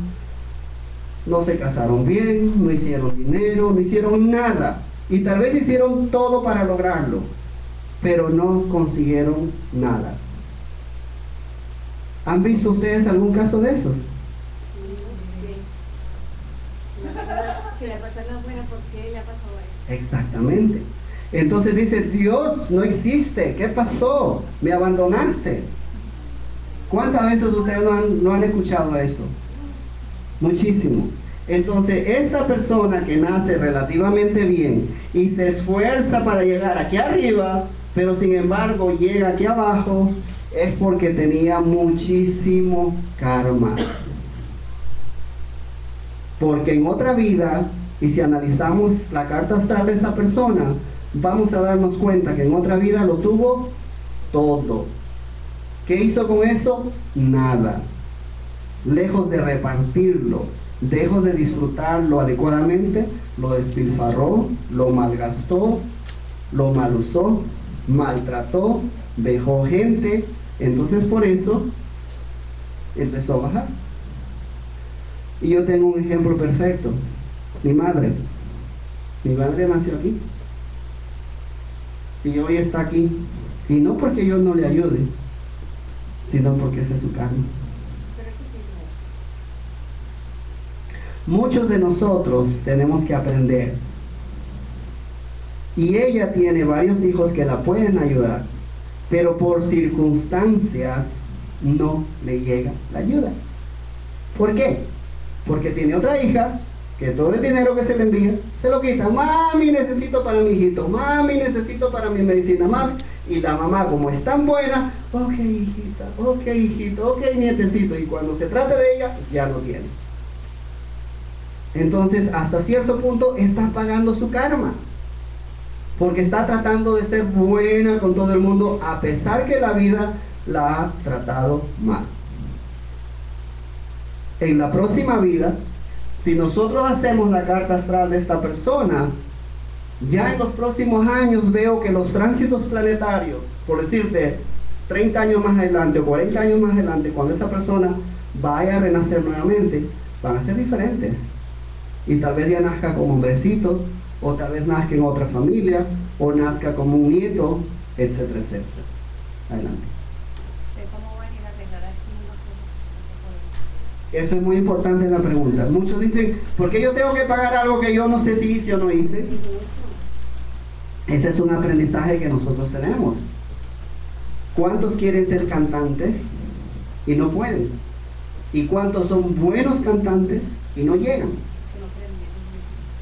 no se casaron bien, no hicieron dinero, no hicieron nada, y tal vez hicieron todo para lograrlo, pero no consiguieron nada. ¿Han visto ustedes algún caso de esos? Si la persona es buena, ¿por qué le ha pasado eso? Exactamente. Entonces dice: Dios no existe, ¿qué pasó? Me abandonaste. ¿Cuántas veces ustedes no han escuchado eso? Muchísimo. Entonces, esta persona que nace relativamente bien y se esfuerza para llegar aquí arriba, pero sin embargo llega aquí abajo, es porque tenía muchísimo karma. Porque en otra vida, y si analizamos la carta astral de esa persona, vamos a darnos cuenta que en otra vida lo tuvo todo. ¿Qué hizo con eso? Nada. Lejos de repartirlo, lejos de disfrutarlo adecuadamente, lo despilfarró, lo malgastó, lo malusó, maltrató, dejó gente. Entonces por eso empezó a bajar. Y yo tengo un ejemplo perfecto. Mi madre nació aquí y hoy está aquí, y no porque yo no le ayude, sino porque ese es su karma. Pero eso sí no. Muchos de nosotros tenemos que aprender, y ella tiene varios hijos que la pueden ayudar, pero por circunstancias no le llega la ayuda. ¿Por qué? Porque tiene otra hija que todo el dinero que se le envía se lo quita. Mami, necesito para mi hijito, mami, necesito para mi medicina, mami. Y la mamá, como es tan buena, ok, hijita, ok, hijito, ok, nietecito. Y cuando se trata de ella, ya no tiene. Entonces, hasta cierto punto, está pagando su karma. Porque está tratando de ser buena con todo el mundo, a pesar que la vida la ha tratado mal. En la próxima vida, si nosotros hacemos la carta astral de esta persona, ya en los próximos años veo que los tránsitos planetarios, por decirte, 30 años más adelante o 40 años más adelante, cuando esa persona vaya a renacer nuevamente, van a ser diferentes. Y tal vez ya nazca como hombrecito, o tal vez nazca en otra familia, o nazca como un nieto, etcétera, etcétera. Adelante. ¿Cómo van a ir a arreglar aquí una cosa? Eso es muy importante en la pregunta. Muchos dicen, ¿por qué yo tengo que pagar algo que yo no sé si hice o no hice? Ese es un aprendizaje que nosotros tenemos. ¿Cuántos quieren ser cantantes y no pueden? ¿Y cuántos son buenos cantantes y no llegan?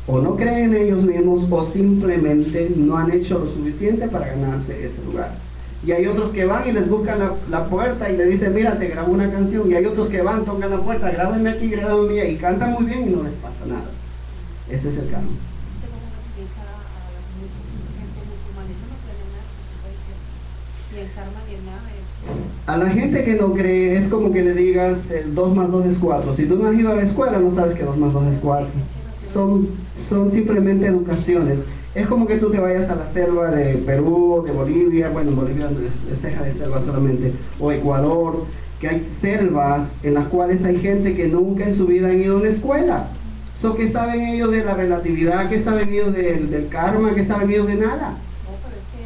O no creen en ellos mismos o simplemente no han hecho lo suficiente para ganarse ese lugar. Y hay otros que van y les buscan la puerta y le dicen, mira, te grabo una canción. Y hay otros que van, tocan la puerta, grábenme aquí, grábenme allá, y cantan muy bien y no les pasa nada. Ese es el canon. A la gente que no cree es como que le digas el 2 más 2 es 4. Si tú no has ido a la escuela no sabes que 2 más 2 es 4. Son simplemente educaciones. Es como que tú te vayas a la selva de Perú, de Bolivia, bueno, Bolivia es ceja de selva solamente, o Ecuador, que hay selvas en las cuales hay gente que nunca en su vida han ido a una escuela. ¿Qué saben ellos de la relatividad? ¿Qué saben ellos del karma? ¿Qué saben ellos de nada? No, pero es que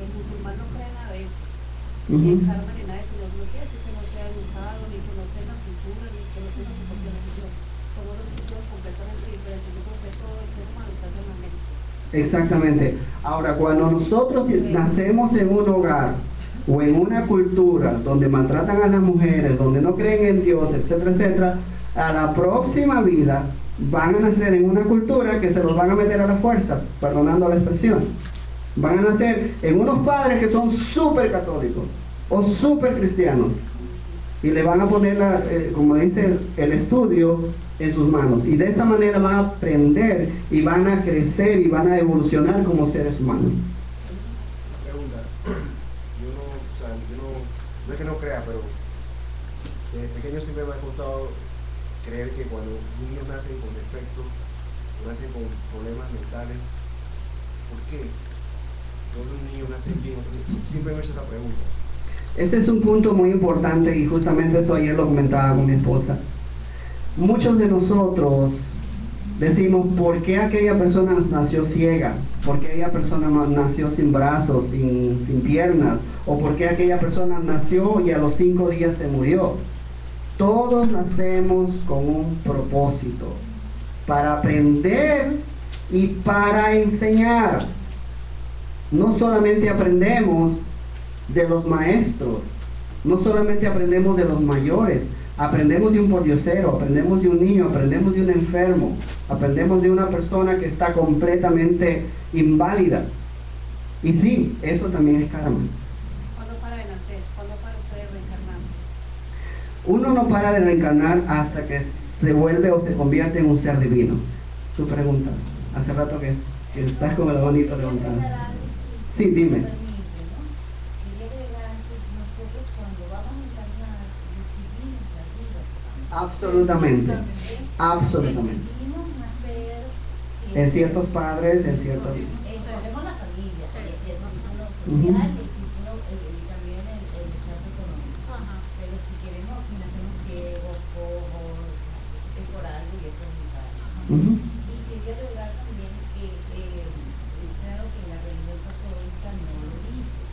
el musulmán no cree nada de eso. Ujú. El karma ni nada de eso. No quiere decir que no sea educado, ni que no tenga cultura, ni que no tenga su propia religión. Somos dos culturas completamente diferentes. Yo creo que todo el ser humano está en la mente. Exactamente. Ahora, cuando nosotros nacemos en un hogar o en una cultura donde maltratan a las mujeres, donde no creen en Dios, etcétera, etcétera, a la próxima vida van a nacer en una cultura que se los van a meter a la fuerza, perdonando la expresión. Van a nacer en unos padres que son súper católicos o súper cristianos y le van a poner, como dice el estudio, en sus manos. Y de esa manera van a aprender y van a crecer y van a evolucionar como seres humanos. Pregunta. No es que no crea, pero desde pequeño siempre me ha costado creer que cuando niños nacen con defectos, nacen con problemas mentales, ¿por qué? Todos los niños nacen bien. Siempre me he hecho esa pregunta. Ese es un punto muy importante y justamente eso ayer lo comentaba con mi esposa. Muchos de nosotros decimos, ¿por qué aquella persona nació ciega? ¿Por qué aquella persona nació sin brazos, sin piernas? ¿O por qué aquella persona nació y a los 5 días se murió? Todos nacemos con un propósito, para aprender y para enseñar. No solamente aprendemos de los maestros, no solamente aprendemos de los mayores, aprendemos de un pordiosero, aprendemos de un niño, aprendemos de un enfermo, aprendemos de una persona que está completamente inválida. Y sí, eso también es karma. ¿Cuándo para de nacer? ¿Cuándo para usted de reencarnar? Uno no para de reencarnar hasta que se vuelve o se convierte en un ser divino. Su pregunta, hace rato que estás con el bonito levantado. Sí, dime. Absolutamente, absolutamente. En ciertos padres, en ciertos... Tenemos la familia, el círculo Ujú. social, el círculo, también el estatus económico. Pero si queremos, si nacemos ciegos, cojos, es por algo y eso es muy padre. Ujú. Y quería agregar también que, claro que la religión católica no lo dice,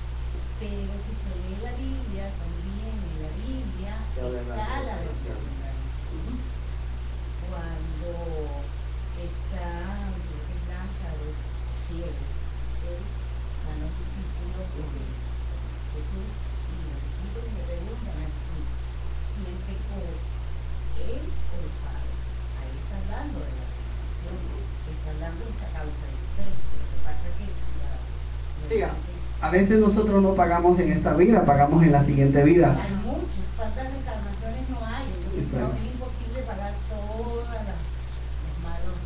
pero si se lee la Biblia, también en la Biblia está la versión. Cuando está Lázaro ciego, él ganó su título Jesús y los discípulos le preguntan a Jesús, ¿quién pecó, él o el Padre? Ahí está hablando de la relación, está hablando de esta causa de ustedes. Lo que pasa es que Sí, a veces nosotros no pagamos en esta vida, pagamos en la siguiente vida. hay muchos, cuántas reclamaciones no hay, entonces no, Exacto. es imposible pagar todas los malos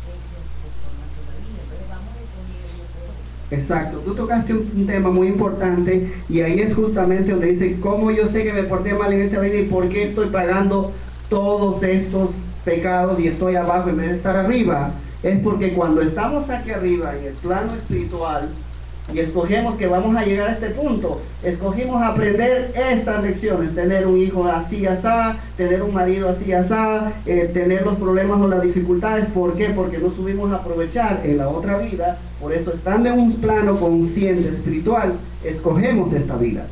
hechos por nuestra vida, entonces vamos reponiendo todo. Exacto, tú tocaste un tema muy importante y ahí es justamente donde dice cómo yo sé que me porté mal en esta vida y por qué estoy pagando todos estos pecados y estoy abajo en vez de estar arriba. Es porque cuando estamos aquí arriba en el plano espiritual y escogemos que vamos a llegar a este punto, escogimos aprender estas lecciones, tener un hijo así, asá, tener un marido así, asá, tener los problemas o las dificultades. ¿Por qué? Porque no subimos a aprovechar en la otra vida. Por eso, estando en un plano consciente espiritual, escogemos esta vida,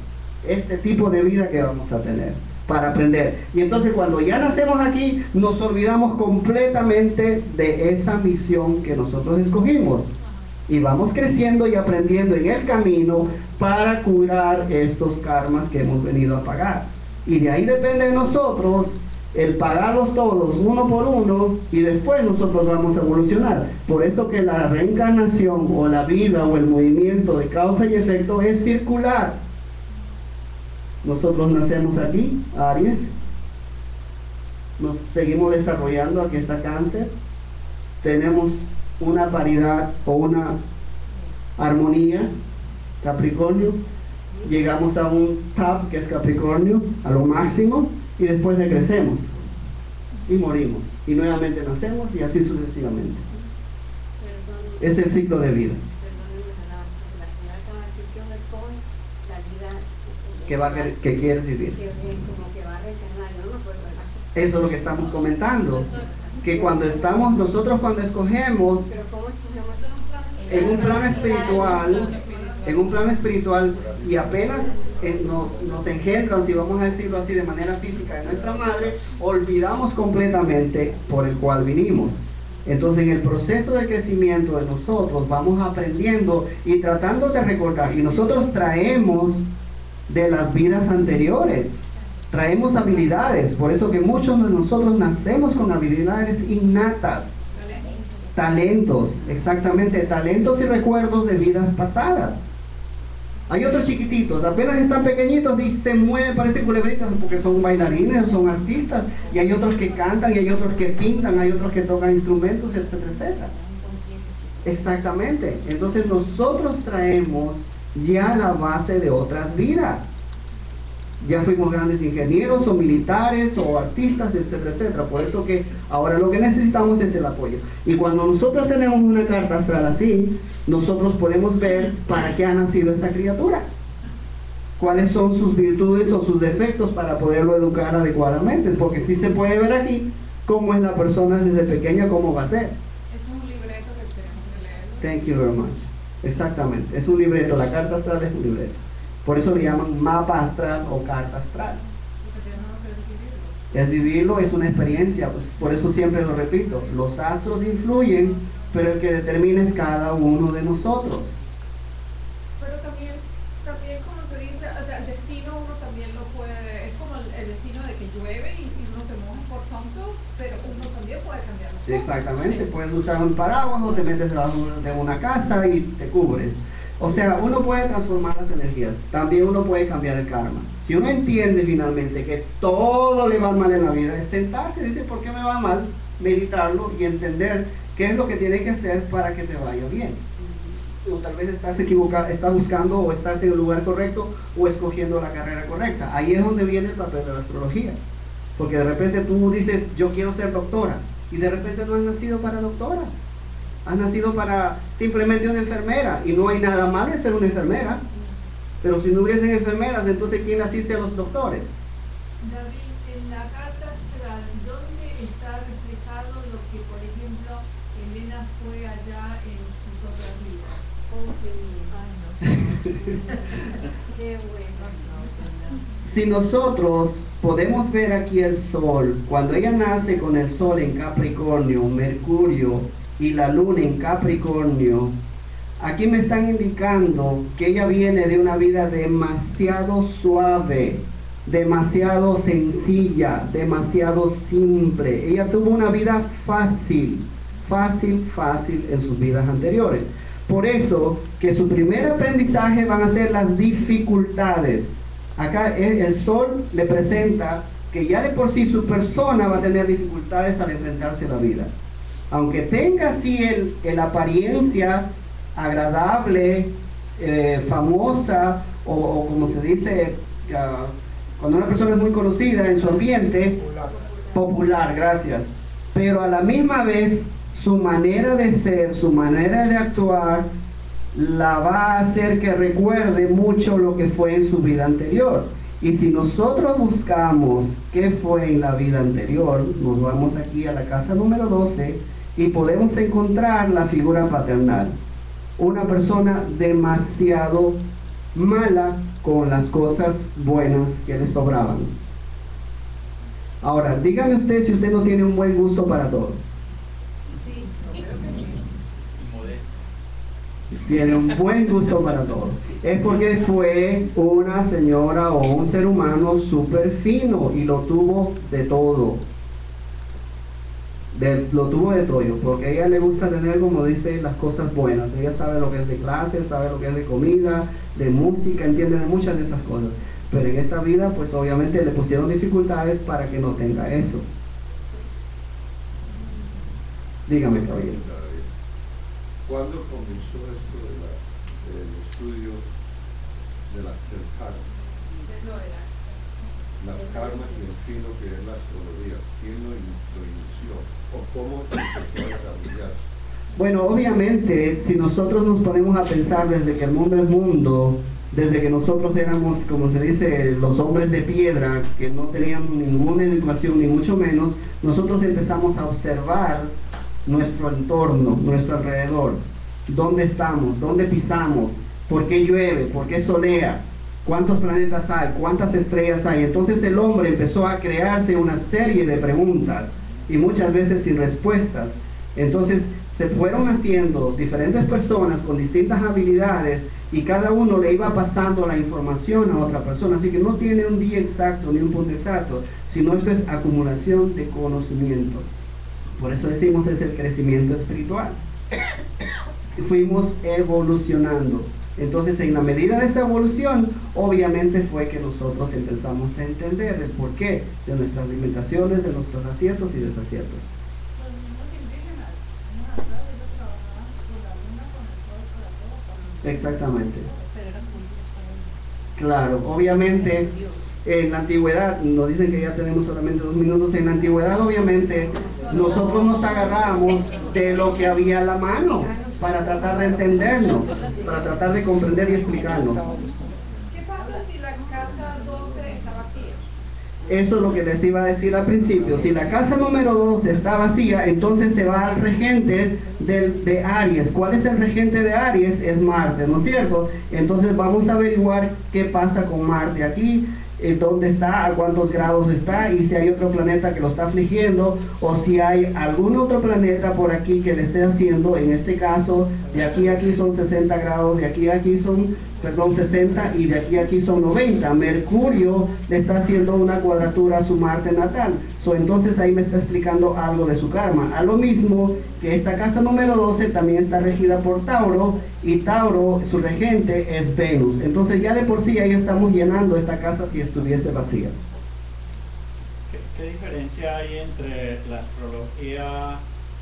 este tipo de vida que vamos a tener para aprender. Y entonces cuando ya nacemos aquí, nos olvidamos completamente de esa misión que nosotros escogimos. Y vamos creciendo y aprendiendo en el camino para curar estos karmas que hemos venido a pagar. Y de ahí depende de nosotros el pagarlos todos uno por uno y después nosotros vamos a evolucionar. Por eso que la reencarnación o la vida o el movimiento de causa y efecto es circular. Nosotros nacemos aquí, Aries, nos seguimos desarrollando, aquí está Cáncer, tenemos una paridad o una armonía, Capricornio, llegamos a un top que es Capricornio, a lo máximo, y después decrecemos y morimos, y nuevamente nacemos y así sucesivamente. Es el ciclo de vida. Que quieres vivir. Eso es lo que estamos comentando, que nosotros cuando escogemos en un plano espiritual y apenas nos engendran, si vamos a decirlo así, de manera física de nuestra madre, olvidamos completamente por el cual vinimos. Entonces en el proceso de crecimiento de nosotros vamos aprendiendo y tratando de recordar, y nosotros traemos de las vidas anteriores, traemos habilidades. Por eso que muchos de nosotros nacemos con habilidades innatas, talentos, exactamente, talentos y recuerdos de vidas pasadas. Hay otros chiquititos, apenas están pequeñitos y se mueven, parecen culebritas porque son bailarines, son artistas, y hay otros que cantan, y hay otros que pintan, hay otros que tocan instrumentos, etcétera, etcétera. Exactamente. Entonces nosotros traemos ya la base de otras vidas. Ya fuimos grandes ingenieros o militares o artistas, etcétera, etcétera. Por eso que ahora lo que necesitamos es el apoyo. Y cuando nosotros tenemos una carta astral así, nosotros podemos ver para qué ha nacido esta criatura, cuáles son sus virtudes o sus defectos para poderlo educar adecuadamente, porque sí se puede ver aquí cómo es la persona desde pequeña, cómo va a ser. Es un libreto que tenemos que leer. Thank you very much. Exactamente, es un libreto, la carta astral es un libreto. Por eso le llaman mapa astral o carta astral. Lo que tenemos que hacer es vivirlo. Es vivirlo, es una experiencia, pues por eso siempre lo repito, los astros influyen, pero el que determina es cada uno de nosotros. Pero también como se dice, o sea, el destino uno también lo puede, es como el destino de que llueve y si uno se moja por tonto, pero uno también puede cambiar las cosas. Exactamente, Sí. puedes usar un paraguas o te metes debajo de una casa y te cubres. O sea, uno puede transformar las energías, también uno puede cambiar el karma. Si uno entiende finalmente que todo le va mal en la vida, es sentarse y decir, ¿por qué me va mal? Meditarlo y entender qué es lo que tiene que hacer para que te vaya bien. O tal vez estás equivocado, estás buscando o estás en el lugar correcto o escogiendo la carrera correcta. Ahí es donde viene el papel de la astrología. Porque de repente tú dices, yo quiero ser doctora, y de repente no has nacido para doctora. Has nacido para simplemente una enfermera, y no hay nada malo en ser una enfermera. Pero si no hubiesen enfermeras, entonces ¿quién asiste a los doctores? David, en la carta astral, ¿dónde está reflejado lo que, por ejemplo, Elena fue allá en sus otras vidas? Qué bueno. Si nosotros podemos ver aquí el sol, cuando ella nace con el sol en Capricornio, Mercurio y la luna en Capricornio, Aquí me están indicando que ella viene de una vida demasiado suave, demasiado sencilla, demasiado simple. Ella tuvo una vida fácil en sus vidas anteriores. Por eso que su primer aprendizaje van a ser las dificultades. Acá el sol le presenta que ya de por sí su persona va a tener dificultades al enfrentarse a la vida. Aunque tenga así la apariencia agradable, famosa, o como se dice, cuando una persona es muy conocida en su ambiente, popular, gracias. Pero a la misma vez, su manera de ser, su manera de actuar, la va a hacer que recuerde mucho lo que fue en su vida anterior. Y si nosotros buscamos qué fue en la vida anterior, nos vamos aquí a la casa número 12 y podemos encontrar la figura paternal. Una persona demasiado mala con las cosas buenas que le sobraban. Ahora, dígame usted si usted no tiene un buen gusto para todo. Tiene un buen gusto para todo. Es porque fue una señora o un ser humano súper fino y lo tuvo de todo. Lo tuvo de todo, porque a ella le gusta tener, como dice, las cosas buenas. Ella sabe lo que es de clase, sabe lo que es de comida, de música, entiende de muchas de esas cosas. Pero en esta vida, pues obviamente le pusieron dificultades para que no tenga eso. Dígame, caballero. ¿Cuándo comenzó esto del estudio del karma? Las karmas y el filo que es la astrología. ¿Quién lo inició? ¿O cómo empezó a desarrollarse? Bueno, obviamente, si nosotros nos ponemos a pensar desde que el mundo es mundo, desde que nosotros éramos, como se dice, los hombres de piedra, que no teníamos ninguna educación, ni mucho menos, nosotros empezamos a observar nuestro entorno, nuestro alrededor, dónde estamos, dónde pisamos, por qué llueve, por qué solea, cuántos planetas hay, cuántas estrellas hay. Entonces el hombre empezó a crearse una serie de preguntas y muchas veces sin respuestas. Entonces se fueron haciendo diferentes personas con distintas habilidades y cada uno le iba pasando la información a otra persona. Así que no tiene un día exacto ni un punto exacto, sino esto es acumulación de conocimiento. Por eso decimos es el crecimiento espiritual. Fuimos evolucionando. Entonces, en la medida de esa evolución, obviamente fue que nosotros empezamos a entender el porqué de nuestras limitaciones, de nuestros aciertos y desaciertos. Los mismos indígenas, años atrás, ellos trabajaban con la luna, con el sol, con la tierra, Exactamente. pero eran judíos. Claro, obviamente en la antigüedad, nos dicen que ya tenemos solamente 2 minutos, en la antigüedad obviamente nosotros nos agarramos de lo que había a la mano para tratar de entendernos, para tratar de comprender y explicarnos. ¿Qué pasa si la casa 12 está vacía? Eso es lo que les iba a decir al principio. Si la casa número 2 está vacía, entonces se va al regente de Aries. ¿Cuál es el regente de Aries? Es Marte, ¿no es cierto? Entonces vamos a averiguar qué pasa con Marte aquí, dónde está, a cuántos grados está, y si hay otro planeta que lo está afligiendo, o si hay algún otro planeta por aquí que le esté haciendo. En este caso, de aquí a aquí son 60 grados, de aquí a aquí son, 60, y de aquí a aquí son 90. Mercurio le está haciendo una cuadratura a su Marte natal. Entonces ahí me está explicando algo de su karma. A lo mismo que esta casa número 12 también está regida por Tauro, y Tauro, su regente es Venus. Entonces ya de por sí ahí estamos llenando esta casa si estuviese vacía. ¿Qué diferencia hay entre la astrología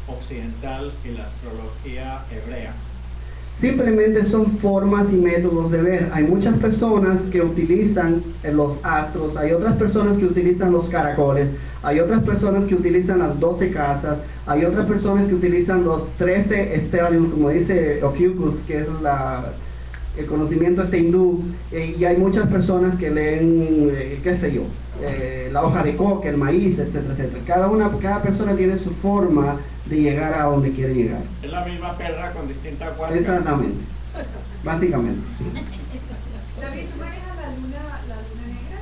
occidental y la astrología hebrea? Simplemente son formas y métodos de ver. Hay muchas personas que utilizan los astros, hay otras personas que utilizan los caracoles, hay otras personas que utilizan las 12 casas, hay otras personas que utilizan los 13 estelios, como dice Ophiuchus, que es el conocimiento hindú, y hay muchas personas que leen, qué sé yo, la hoja de coca, el maíz, etcétera, etcétera. Cada persona tiene su forma de llegar a donde quiere llegar. Es la misma perra con distinta huasca. Exactamente, básicamente. David, ¿tú manejas la luna negra?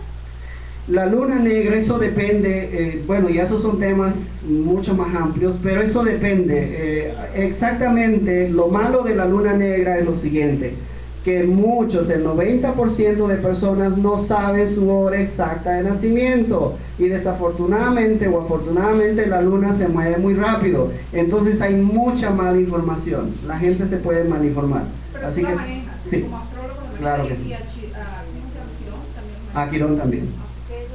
La luna negra, eso depende, bueno, y esos son temas mucho más amplios, pero eso depende. Exactamente, lo malo de la luna negra es lo siguiente, que muchos, el 90% de personas no saben su hora exacta de nacimiento, y desafortunadamente o afortunadamente la luna se mueve muy rápido, entonces hay mucha mala información, la gente se puede mal informar. Pero Así tú la que, manejas, sí, como astrólogo lo manejas, claro que y sí. ¿cómo se llama? Quirón también lo A manejas. Quirón también. ¿Qué es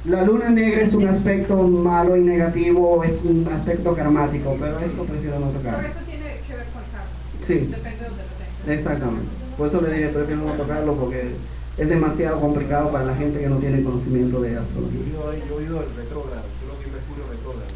el La luna negra es un aspecto malo y negativo, es un aspecto karmático, pero eso prefiero no tocar. Pero eso tiene que ver con el karma. Sí. Depende de donde lo tengas. Exactamente. Por eso le dije, prefiero no tocarlo porque es demasiado complicado para la gente que no tiene conocimiento de astrología. Yo he oído el retrógrado, creo que Mercurio retrógrado.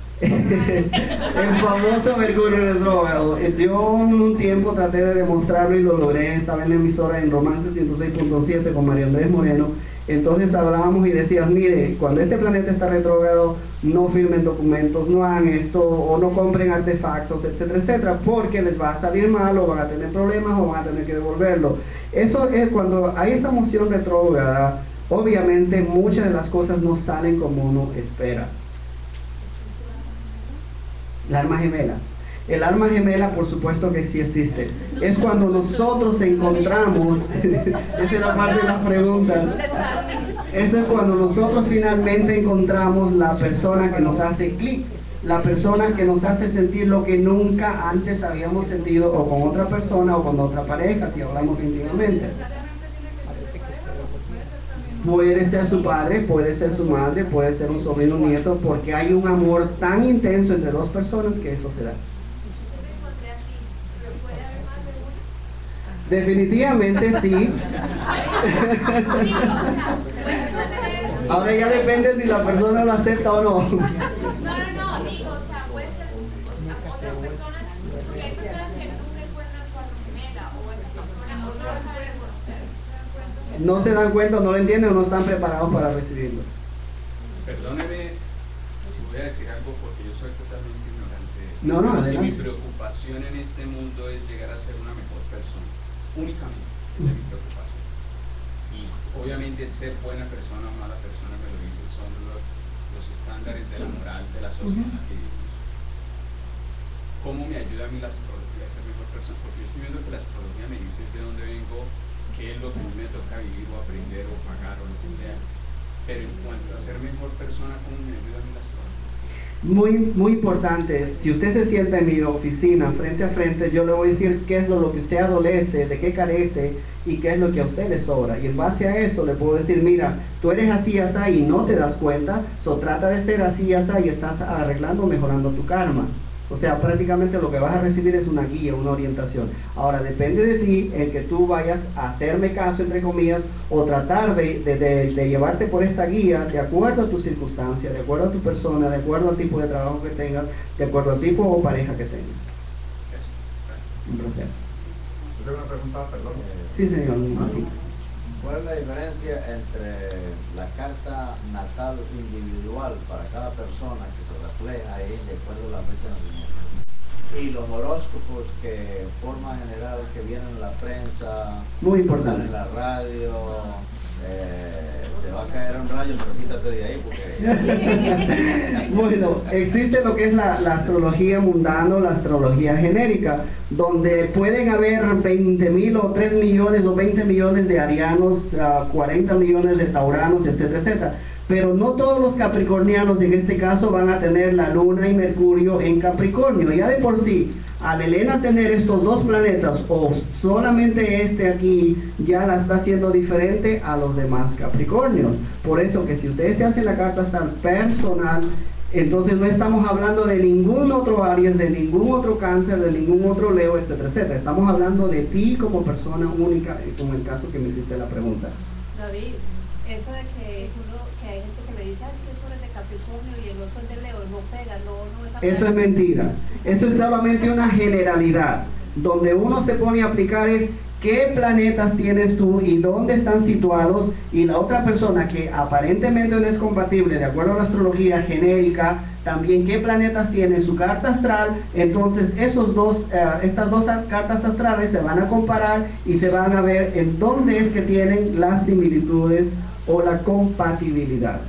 El famoso Mercurio retrógrado. Yo en un tiempo traté de demostrarlo y lo logré. Estaba en la emisora en Romance 106.7 con Mario Andrés Moreno. Entonces hablábamos y decías, mire, cuando este planeta está retrógrado, no firmen documentos, no hagan esto, o no compren artefactos, etcétera, etcétera, porque les va a salir mal, o van a tener problemas, o van a tener que devolverlo. Eso es cuando hay esa moción retrógrada, obviamente muchas de las cosas no salen como uno espera. El alma gemela. El alma gemela, por supuesto que sí existe. Es cuando nosotros encontramos, esa es la parte de las preguntas, eso es cuando nosotros finalmente encontramos la persona que nos hace clic, la persona que nos hace sentir lo que nunca antes habíamos sentido, o con otra persona o con otra pareja, si hablamos íntimamente. Puede ser su padre, puede ser su madre, puede ser un sobrino, un nieto, porque hay un amor tan intenso entre dos personas que eso se da. Definitivamente sí. Ahora ya depende si la persona lo acepta o no. No, digo, o sea, puede ser otras personas, porque hay personas que nunca encuentran su alma gemela, o esa persona o no lo saben reconocer. No se dan cuenta, no lo entienden o no están preparados para recibirlo. Perdóneme si voy a decir algo porque yo soy totalmente ignorante de esto. No, no, Pero si mi adelante. preocupación en este mundo es llegar a ser una mejor persona, únicamente, esa es mi preocupación. Y obviamente el ser buena persona o mala persona, me lo dice, son los estándares de la moral de la sociedad que vivimos. ¿Cómo me ayuda a mí la astrología a ser mejor persona? Porque yo estoy viendo que la astrología me dice de dónde vengo, qué es lo que a mí me toca vivir o aprender o pagar o lo que sea. Pero en cuanto a ser mejor persona, ¿cómo me ayuda a mí la astrología? Muy importante, si usted se sienta en mi oficina frente a frente, yo le voy a decir qué es lo que usted adolece, de qué carece y qué es lo que a usted le sobra. Y en base a eso le puedo decir, mira, tú eres así, así y no te das cuenta, trata de ser así, así y estás arreglando, mejorando tu karma. O sea, prácticamente lo que vas a recibir es una guía, una orientación. Ahora, depende de ti el que tú vayas a hacerme caso, entre comillas, o tratar de llevarte por esta guía de acuerdo a tu circunstancia, de acuerdo a tu persona, de acuerdo al tipo de trabajo que tengas, de acuerdo al tipo o pareja que tengas. Un placer. Yo tengo una pregunta, perdón. Sí, señor Martín. ¿Cuál es la diferencia entre la carta natal individual para cada persona que se refleja ahí de acuerdo a la fecha de nacimiento y los horóscopos que en forma general que vienen en la prensa, Muy importante. están en la radio? Te va a caer un rayo, pero quítate de ahí porque... Bueno, existe lo que es la astrología mundana, la astrología genérica, donde pueden haber 20.000 o 3 millones o 20 millones de arianos, 40 millones de tauranos, etcétera, etcétera. Pero no todos los capricornianos en este caso van a tener la luna y Mercurio en Capricornio. Ya de por sí, al Elena tener estos dos planetas o solamente este aquí, ya la está haciendo diferente a los demás Capricornios. Por eso que si ustedes se hacen la carta astral personal, entonces no estamos hablando de ningún otro Aries, de ningún otro Cáncer, de ningún otro Leo, etcétera, etcétera. Estamos hablando de ti como persona única, como el caso que me hiciste la pregunta. David, eso de que hay gente que le dice, que eso es de Capricornio y el otro es de Leo, no pega, no Eso es mentira. Eso es solamente una generalidad. Donde uno se pone a aplicar es qué planetas tienes tú y dónde están situados, y la otra persona que aparentemente no es compatible de acuerdo a la astrología genérica, también qué planetas tiene su carta astral. Entonces estas dos cartas astrales se van a comparar y se van a ver en dónde es que tienen las similitudes o la compatibilidad.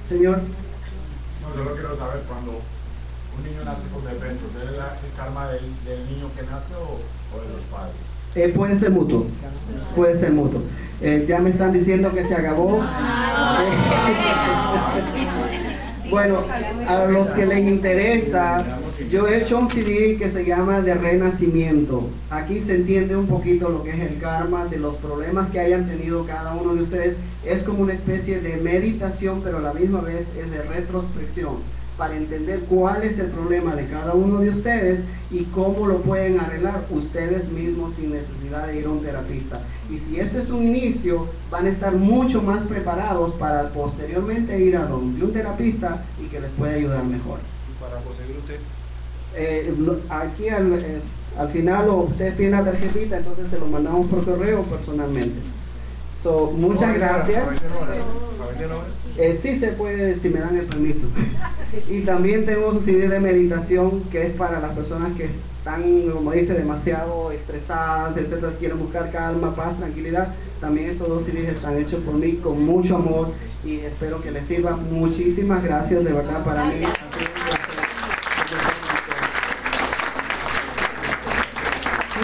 Señor. No, yo lo quiero saber, cuando un niño nace con defectos, ¿es el karma del niño que nace o de los padres? Puede ser mutuo, puede ser mutuo. Ya me están diciendo que se acabó. Bueno, a los que les interesa, yo he hecho un CD que se llama De Renacimiento. Aquí se entiende un poquito lo que es el karma, de los problemas que hayan tenido cada uno de ustedes. Es como una especie de meditación, pero a la misma vez es de retrospección, para entender cuál es el problema de cada uno de ustedes y cómo lo pueden arreglar ustedes mismos sin necesidad de ir a un terapista. Y si esto es un inicio, van a estar mucho más preparados para posteriormente ir a donde un terapista y que les pueda ayudar mejor. ¿Y para conseguir usted? Aquí al final ustedes piden la tarjetita, entonces se lo mandamos por correo personalmente. Muchas gracias. Sí se puede, si me dan el permiso. Y también tenemos un CD de meditación que es para las personas que están, como dice, demasiado estresadas, etcétera, quieren buscar calma, paz, tranquilidad. También estos dos CDs están hechos por mí con mucho amor y espero que les sirva. Muchísimas gracias, de verdad, para mí.